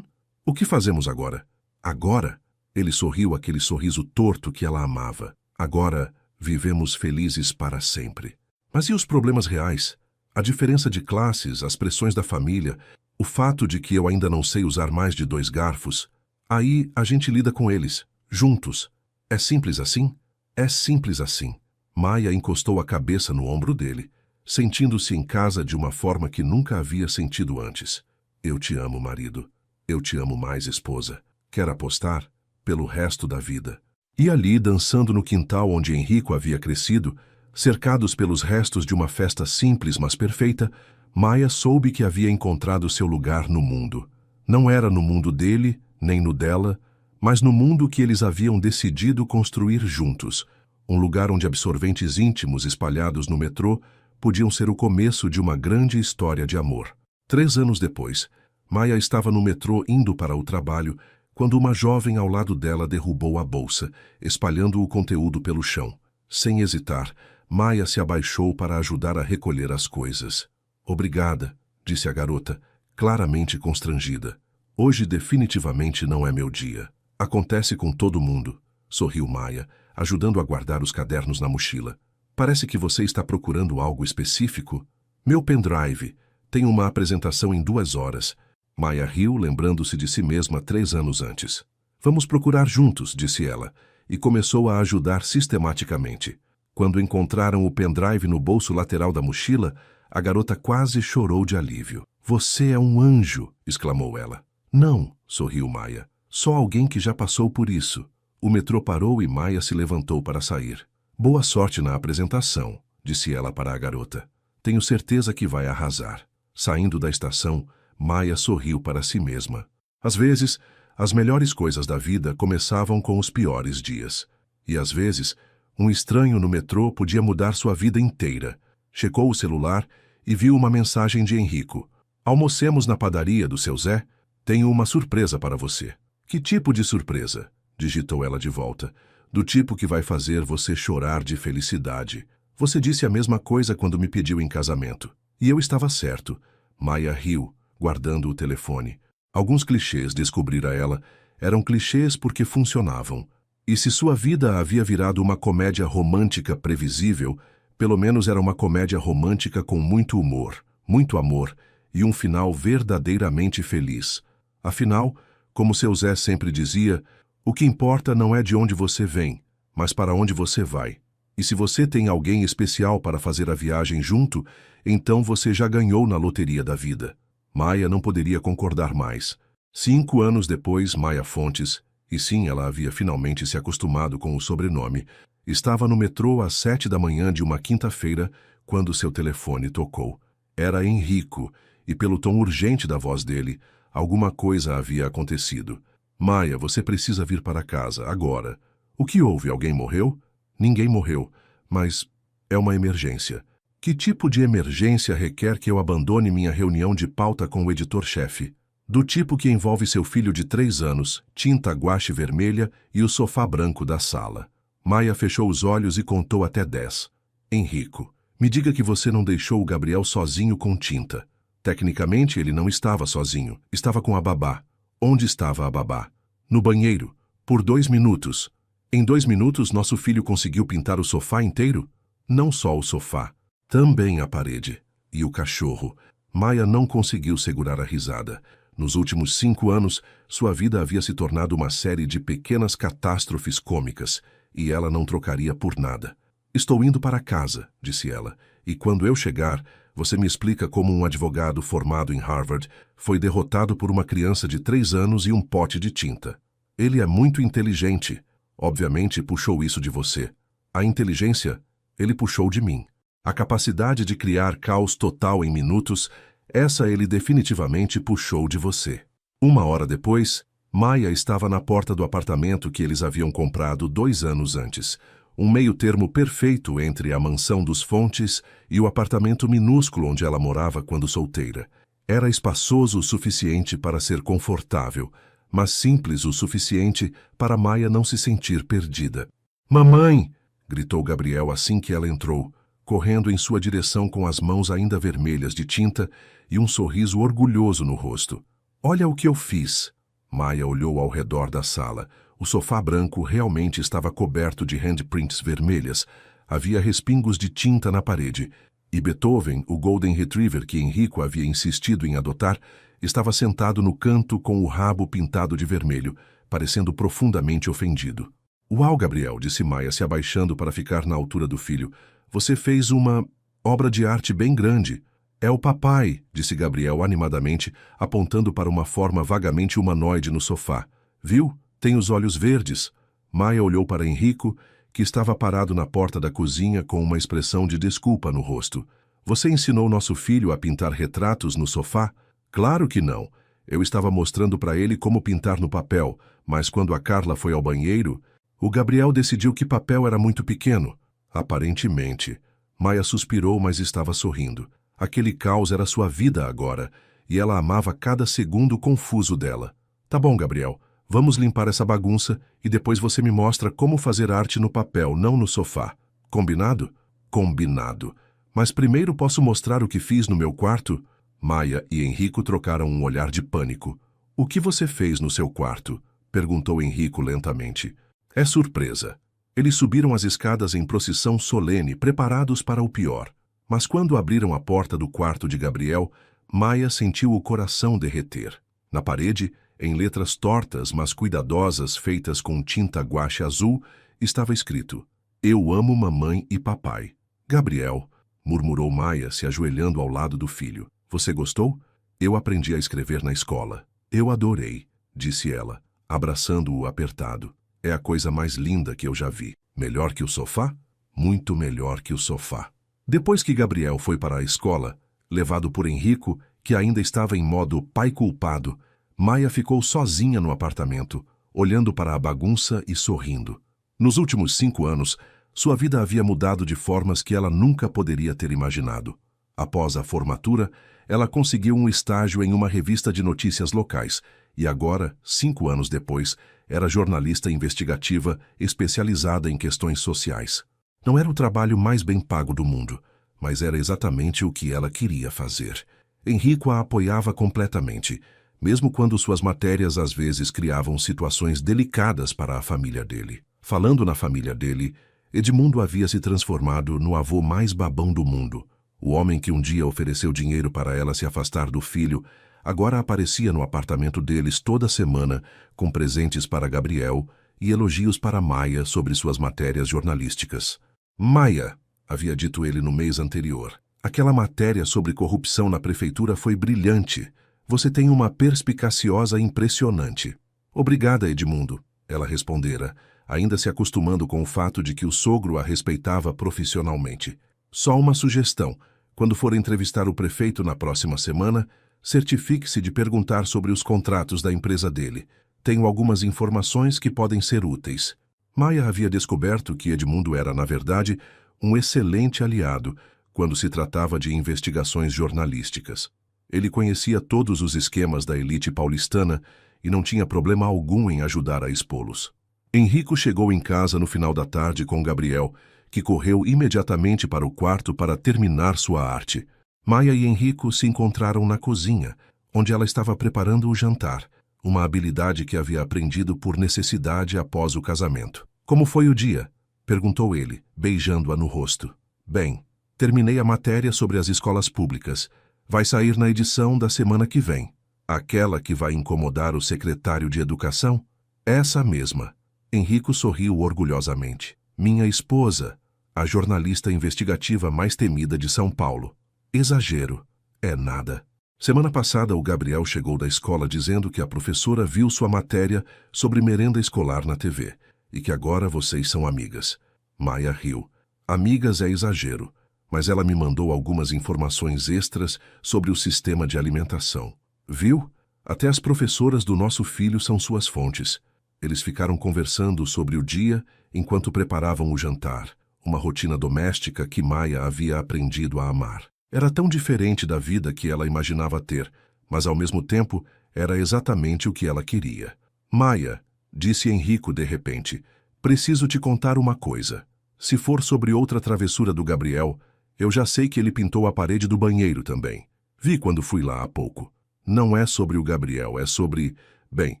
o que fazemos agora? Agora? Ele sorriu aquele sorriso torto que ela amava. Agora, vivemos felizes para sempre. Mas e os problemas reais? A diferença de classes, as pressões da família, o fato de que eu ainda não sei usar mais de 2 garfos, aí a gente lida com eles, juntos. É simples assim? É simples assim. Maia encostou a cabeça no ombro dele, sentindo-se em casa de uma forma que nunca havia sentido antes. Eu te amo, marido. Eu te amo mais, esposa. Quer apostar? Pelo resto da vida. E ali, dançando no quintal onde Henrico havia crescido, cercados pelos restos de uma festa simples mas perfeita, Maia soube que havia encontrado seu lugar no mundo. Não era no mundo dele, nem no dela, mas no mundo que eles haviam decidido construir juntos, um lugar onde absorventes íntimos espalhados no metrô podiam ser o começo de uma grande história de amor. 3 anos depois, Maia estava no metrô indo para o trabalho, quando uma jovem ao lado dela derrubou a bolsa, espalhando o conteúdo pelo chão. Sem hesitar, Maia se abaixou para ajudar a recolher as coisas. Obrigada, disse a garota, claramente constrangida. Hoje definitivamente não é meu dia. Acontece com todo mundo, sorriu Maia, ajudando a guardar os cadernos na mochila. Parece que você está procurando algo específico. Meu pendrive. Tem uma apresentação em 2 horas. Maia riu, lembrando-se de si mesma 3 anos antes. Vamos procurar juntos, disse ela, e começou a ajudar sistematicamente. Quando encontraram o pendrive no bolso lateral da mochila, a garota quase chorou de alívio. Você é um anjo, exclamou ela. Não, sorriu Maia. Só alguém que já passou por isso. O metrô parou e Maia se levantou para sair. Boa sorte na apresentação, disse ela para a garota. Tenho certeza que vai arrasar. Saindo da estação, Maia sorriu para si mesma. Às vezes, as melhores coisas da vida começavam com os piores dias. E às vezes, um estranho no metrô podia mudar sua vida inteira. Checou o celular e viu uma mensagem de Henrico. Almocemos na padaria do seu Zé? Tenho uma surpresa para você. Que tipo de surpresa? Digitou ela de volta. Do tipo que vai fazer você chorar de felicidade. Você disse a mesma coisa quando me pediu em casamento. E eu estava certo. Maia riu, guardando o telefone. Alguns clichês, descobrira ela, eram clichês porque funcionavam. E se sua vida havia virado uma comédia romântica previsível, pelo menos era uma comédia romântica com muito humor, muito amor e um final verdadeiramente feliz. Afinal, como seu Zé sempre dizia, o que importa não é de onde você vem, mas para onde você vai. E se você tem alguém especial para fazer a viagem junto, então você já ganhou na loteria da vida. Maia não poderia concordar mais. 5 anos depois, Maia Fontes, e sim, ela havia finalmente se acostumado com o sobrenome, estava no metrô às 7 da manhã de uma quinta-feira, quando seu telefone tocou. Era Henrico, e pelo tom urgente da voz dele, alguma coisa havia acontecido. Maia, você precisa vir para casa, agora. O que houve? Alguém morreu? Ninguém morreu, mas é uma emergência. Que tipo de emergência requer que eu abandone minha reunião de pauta com o editor-chefe? Do tipo que envolve seu filho de 3 anos, tinta guache vermelha e o sofá branco da sala. Maia fechou os olhos e contou até 10. Henrico, me diga que você não deixou o Gabriel sozinho com tinta. Tecnicamente, ele não estava sozinho. Estava com a babá. Onde estava a babá? No banheiro. Por 2 minutos. Em 2 minutos, nosso filho conseguiu pintar o sofá inteiro? Não só o sofá. Também a parede. E o cachorro. Maia não conseguiu segurar a risada. Nos últimos 5 anos, sua vida havia se tornado uma série de pequenas catástrofes cômicas, e ela não trocaria por nada. Estou indo para casa, disse ela, e quando eu chegar, você me explica como um advogado formado em Harvard foi derrotado por uma criança de 3 anos e um pote de tinta. Ele é muito inteligente. Obviamente puxou isso de você. A inteligência, ele puxou de mim. A capacidade de criar caos total em minutos, essa ele definitivamente puxou de você. 1 hora depois, Maia estava na porta do apartamento que eles haviam comprado 2 anos antes. Um meio-termo perfeito entre a mansão dos Fontes e o apartamento minúsculo onde ela morava quando solteira. Era espaçoso o suficiente para ser confortável, mas simples o suficiente para Maia não se sentir perdida. Mamãe! Gritou Gabriel assim que ela entrou, correndo em sua direção com as mãos ainda vermelhas de tinta e um sorriso orgulhoso no rosto. Olha o que eu fiz! Maia olhou ao redor da sala. O sofá branco realmente estava coberto de handprints vermelhas. Havia respingos de tinta na parede. E Beethoven, o Golden Retriever que Henrico havia insistido em adotar, estava sentado no canto com o rabo pintado de vermelho, parecendo profundamente ofendido. Uau, Gabriel, disse Maia, se abaixando para ficar na altura do filho. Você fez uma obra de arte bem grande. É o papai, disse Gabriel animadamente, apontando para uma forma vagamente humanoide no sofá. Viu? Tem os olhos verdes. Maia olhou para Henrico, que estava parado na porta da cozinha com uma expressão de desculpa no rosto. Você ensinou nosso filho a pintar retratos no sofá? Claro que não. Eu estava mostrando para ele como pintar no papel, mas quando a Carla foi ao banheiro, o Gabriel decidiu que papel era muito pequeno. Aparentemente. Maia suspirou, mas estava sorrindo. Aquele caos era sua vida agora, e ela amava cada segundo confuso dela. Tá bom, Gabriel, vamos limpar essa bagunça e depois você me mostra como fazer arte no papel, não no sofá. Combinado? Combinado. Mas primeiro posso mostrar o que fiz no meu quarto? Maia e Henrico trocaram um olhar de pânico. O que você fez no seu quarto? Perguntou Henrico lentamente. É surpresa. Eles subiram as escadas em procissão solene, preparados para o pior. Mas quando abriram a porta do quarto de Gabriel, Maia sentiu o coração derreter. Na parede, em letras tortas, mas cuidadosas, feitas com tinta guache azul, estava escrito: Eu amo mamãe e papai. Gabriel, murmurou Maia, se ajoelhando ao lado do filho. Você gostou? Eu aprendi a escrever na escola. Eu adorei, disse ela, abraçando-o apertado. É a coisa mais linda que eu já vi. Melhor que o sofá? Muito melhor que o sofá. Depois que Gabriel foi para a escola, levado por Henrico, que ainda estava em modo pai culpado, Maia ficou sozinha no apartamento, olhando para a bagunça e sorrindo. Nos últimos 5 anos, sua vida havia mudado de formas que ela nunca poderia ter imaginado. Após a formatura, ela conseguiu um estágio em uma revista de notícias locais e agora, 5 anos depois, era jornalista investigativa especializada em questões sociais. Não era o trabalho mais bem pago do mundo, mas era exatamente o que ela queria fazer. Henrico a apoiava completamente, mesmo quando suas matérias às vezes criavam situações delicadas para a família dele. Falando na família dele, Edmundo havia se transformado no avô mais babão do mundo. O homem que um dia ofereceu dinheiro para ela se afastar do filho, agora aparecia no apartamento deles toda semana com presentes para Gabriel e elogios para Maia sobre suas matérias jornalísticas. Maia, havia dito ele no mês anterior, aquela matéria sobre corrupção na prefeitura foi brilhante. Você tem uma perspicaciosa impressionante. Obrigada, Edmundo, ela respondera, ainda se acostumando com o fato de que o sogro a respeitava profissionalmente. Só uma sugestão. Quando for entrevistar o prefeito na próxima semana, certifique-se de perguntar sobre os contratos da empresa dele. Tenho algumas informações que podem ser úteis. Maia havia descoberto que Edmundo era, na verdade, um excelente aliado quando se tratava de investigações jornalísticas. Ele conhecia todos os esquemas da elite paulistana e não tinha problema algum em ajudar a expô-los. Henrico chegou em casa no final da tarde com Gabriel, que correu imediatamente para o quarto para terminar sua arte. Maia e Henrico se encontraram na cozinha, onde ela estava preparando o jantar, uma habilidade que havia aprendido por necessidade após o casamento. Como foi o dia? Perguntou ele, beijando-a no rosto. Bem, terminei a matéria sobre as escolas públicas. Vai sair na edição da semana que vem. Aquela que vai incomodar o secretário de Educação? Essa mesma. Henrico sorriu orgulhosamente. Minha esposa, a jornalista investigativa mais temida de São Paulo. Exagero. É nada. Semana passada, o Gabriel chegou da escola dizendo que a professora viu sua matéria sobre merenda escolar na TV e que agora vocês são amigas. Maia riu. Amigas é exagero, mas ela me mandou algumas informações extras sobre o sistema de alimentação. Viu? Até as professoras do nosso filho são suas fontes. Eles ficaram conversando sobre o dia enquanto preparavam o jantar, uma rotina doméstica que Maia havia aprendido a amar. Era tão diferente da vida que ela imaginava ter, mas ao mesmo tempo era exatamente o que ela queria. Maia, disse Henrico de repente, preciso te contar uma coisa. Se for sobre outra travessura do Gabriel, eu já sei que ele pintou a parede do banheiro também. Vi quando fui lá há pouco. Não é sobre o Gabriel, é sobre... bem,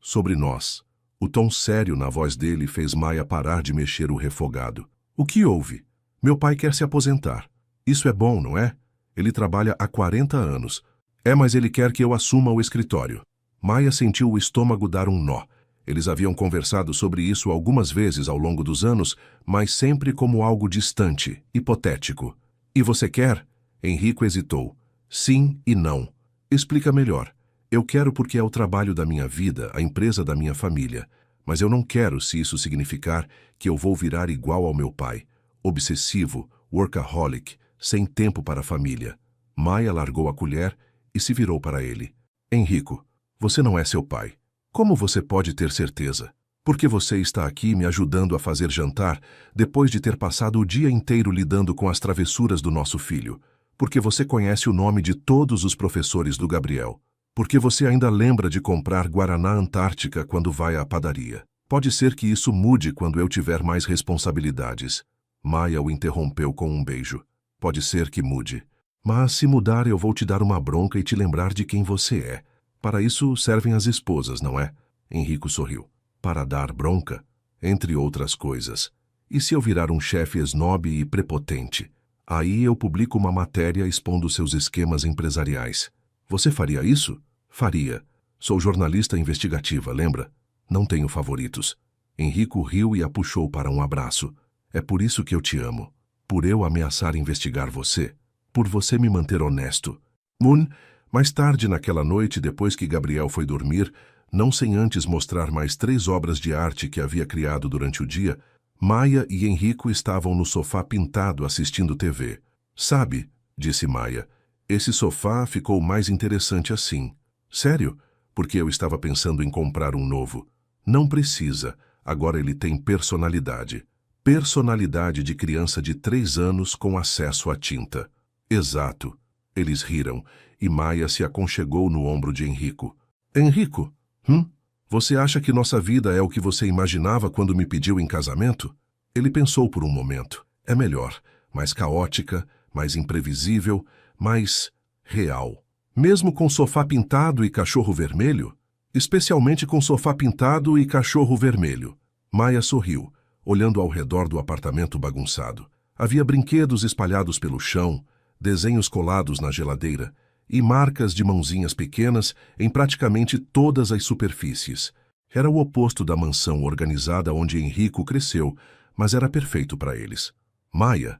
sobre nós. O tom sério na voz dele fez Maia parar de mexer o refogado. O que houve? Meu pai quer se aposentar. Isso é bom, não é? Ele trabalha há 40 anos. É, mas ele quer que eu assuma o escritório. Maia sentiu o estômago dar um nó. Eles haviam conversado sobre isso algumas vezes ao longo dos anos, mas sempre como algo distante, hipotético. E você quer? Enrico hesitou. Sim e não. Explica melhor. Eu quero porque é o trabalho da minha vida, a empresa da minha família. Mas eu não quero se isso significar que eu vou virar igual ao meu pai. Obsessivo, workaholic, sem tempo para a família. Maia largou a colher e se virou para ele. Enrico, você não é seu pai. Como você pode ter certeza? Porque você está aqui me ajudando a fazer jantar depois de ter passado o dia inteiro lidando com as travessuras do nosso filho. Porque você conhece o nome de todos os professores do Gabriel. Porque você ainda lembra de comprar Guaraná Antártica quando vai à padaria. Pode ser que isso mude quando eu tiver mais responsabilidades. Maia o interrompeu com um beijo. Pode ser que mude. Mas se mudar eu vou te dar uma bronca e te lembrar de quem você é. Para isso servem as esposas, não é? Enrico sorriu. Para dar bronca? Entre outras coisas. E se eu virar um chefe esnobe e prepotente? Aí eu publico uma matéria expondo seus esquemas empresariais. Você faria isso? Faria. Sou jornalista investigativa, lembra? Não tenho favoritos. Henrico riu e a puxou para um abraço. É por isso que eu te amo. Por eu ameaçar investigar você. Por você me manter honesto. Moon, mais tarde naquela noite, depois que Gabriel foi dormir, não sem antes mostrar mais 3 obras de arte que havia criado durante o dia, Maia e Henrico estavam no sofá pintado assistindo TV. Sabe, disse Maia, esse sofá ficou mais interessante assim. Sério? Porque eu estava pensando em comprar um novo. Não precisa, agora ele tem personalidade. Personalidade de criança de 3 anos com acesso à tinta. Exato. Eles riram, e Maia se aconchegou no ombro de Henrico. Henrico, você acha que nossa vida é o que você imaginava quando me pediu em casamento? Ele pensou por um momento. É melhor, mais caótica, mais imprevisível, mais real. Mesmo com sofá pintado e cachorro vermelho? Especialmente com sofá pintado e cachorro vermelho. Maia sorriu, olhando ao redor do apartamento bagunçado. Havia brinquedos espalhados pelo chão, desenhos colados na geladeira e marcas de mãozinhas pequenas em praticamente todas as superfícies. Era o oposto da mansão organizada onde Henrico cresceu, mas era perfeito para eles. Maia,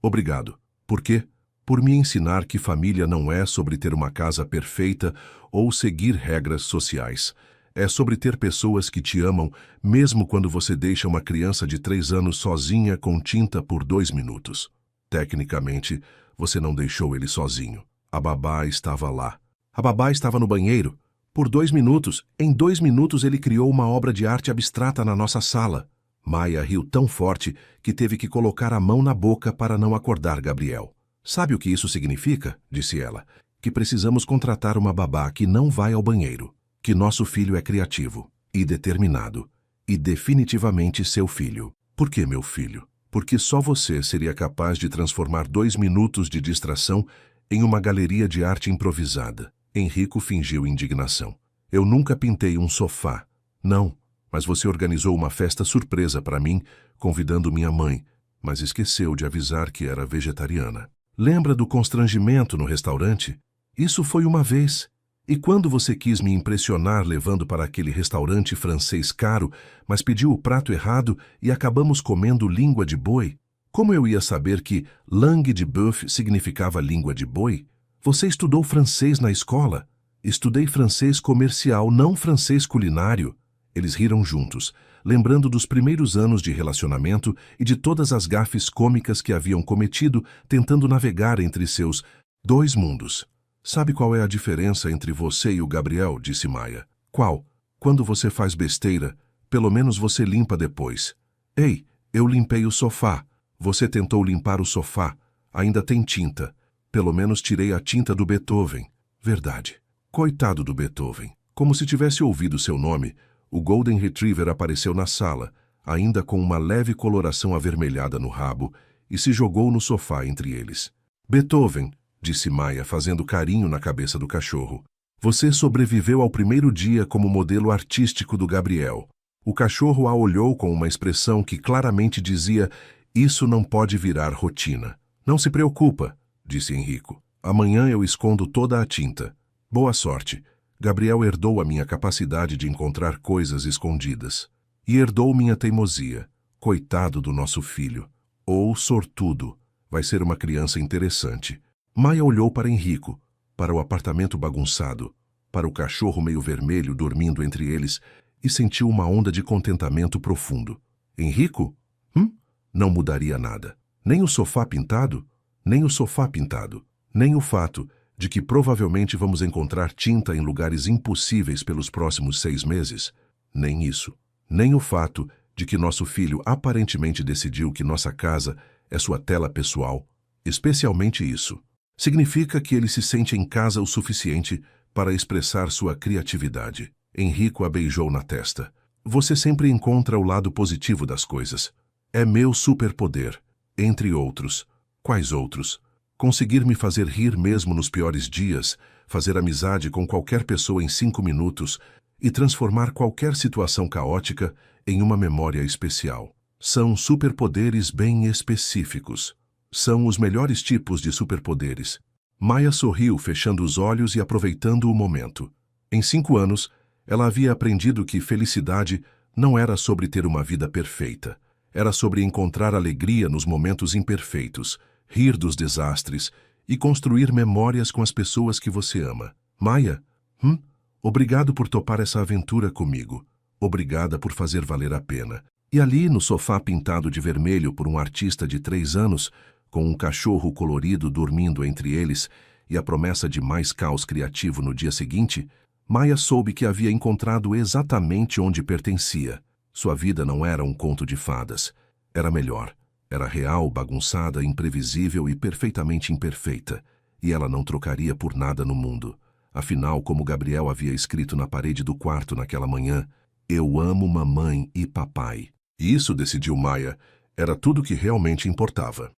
obrigado. Por quê? Por me ensinar que família não é sobre ter uma casa perfeita ou seguir regras sociais. É sobre ter pessoas que te amam, mesmo quando você deixa uma criança de 3 anos sozinha com tinta por 2 minutos. Tecnicamente, você não deixou ele sozinho. A babá estava lá. A babá estava no banheiro. Por 2 minutos, em 2 minutos ele criou uma obra de arte abstrata na nossa sala. Maia riu tão forte que teve que colocar a mão na boca para não acordar Gabriel. Sabe o que isso significa? Disse ela. Que precisamos contratar uma babá que não vai ao banheiro. Que nosso filho é criativo e determinado. E definitivamente seu filho. Por que meu filho? Porque só você seria capaz de transformar 2 minutos de distração em uma galeria de arte improvisada. Henrico fingiu indignação. Eu nunca pintei um sofá. Não, mas você organizou uma festa surpresa para mim, convidando minha mãe, mas esqueceu de avisar que era vegetariana. Lembra do constrangimento no restaurante? Isso foi uma vez. E quando você quis me impressionar levando para aquele restaurante francês caro, mas pediu o prato errado e acabamos comendo língua de boi? Como eu ia saber que langue de bœuf significava língua de boi? Você estudou francês na escola? Estudei francês comercial, não francês culinário. Eles riram juntos, lembrando dos primeiros anos de relacionamento e de todas as gafes cômicas que haviam cometido tentando navegar entre seus 2 mundos. Sabe qual é a diferença entre você e o Gabriel? Disse Maia. Qual? Quando você faz besteira, pelo menos você limpa depois. Ei, eu limpei o sofá. Você tentou limpar o sofá. Ainda tem tinta. Pelo menos tirei a tinta do Beethoven. Verdade. Coitado do Beethoven. Como se tivesse ouvido seu nome, o Golden Retriever apareceu na sala, ainda com uma leve coloração avermelhada no rabo, e se jogou no sofá entre eles. Beethoven, disse Maia, fazendo carinho na cabeça do cachorro. Você sobreviveu ao primeiro dia como modelo artístico do Gabriel. O cachorro a olhou com uma expressão que claramente dizia: isso não pode virar rotina. Não se preocupa, disse Henrico. Amanhã eu escondo toda a tinta. Boa sorte. Gabriel herdou a minha capacidade de encontrar coisas escondidas. E herdou minha teimosia. Coitado do nosso filho. Ou sortudo. Vai ser uma criança interessante. Maia olhou para Henrico, para o apartamento bagunçado, para o cachorro meio vermelho dormindo entre eles e sentiu uma onda de contentamento profundo. Henrico? Não mudaria nada. Nem o sofá pintado, nem o sofá pintado, nem o fato de que provavelmente vamos encontrar tinta em lugares impossíveis pelos próximos 6 meses, nem isso. Nem o fato de que nosso filho aparentemente decidiu que nossa casa é sua tela pessoal, especialmente isso. Significa que ele se sente em casa o suficiente para expressar sua criatividade. Henrico a beijou na testa. Você sempre encontra o lado positivo das coisas. É meu superpoder, entre outros. Quais outros? Conseguir me fazer rir mesmo nos piores dias, fazer amizade com qualquer pessoa em 5 minutos e transformar qualquer situação caótica em uma memória especial. São superpoderes bem específicos. São os melhores tipos de superpoderes. Maia sorriu, fechando os olhos e aproveitando o momento. Em 5 anos, ela havia aprendido que felicidade não era sobre ter uma vida perfeita. Era sobre encontrar alegria nos momentos imperfeitos, rir dos desastres e construir memórias com as pessoas que você ama. Maia, obrigado por topar essa aventura comigo. Obrigada por fazer valer a pena. E ali, no sofá pintado de vermelho por um artista de 3 anos, com um cachorro colorido dormindo entre eles e a promessa de mais caos criativo no dia seguinte, Maia soube que havia encontrado exatamente onde pertencia. Sua vida não era um conto de fadas. Era melhor. Era real, bagunçada, imprevisível e perfeitamente imperfeita. E ela não trocaria por nada no mundo. Afinal, como Gabriel havia escrito na parede do quarto naquela manhã, eu amo mamãe e papai. E isso, decidiu Maia, era tudo que realmente importava.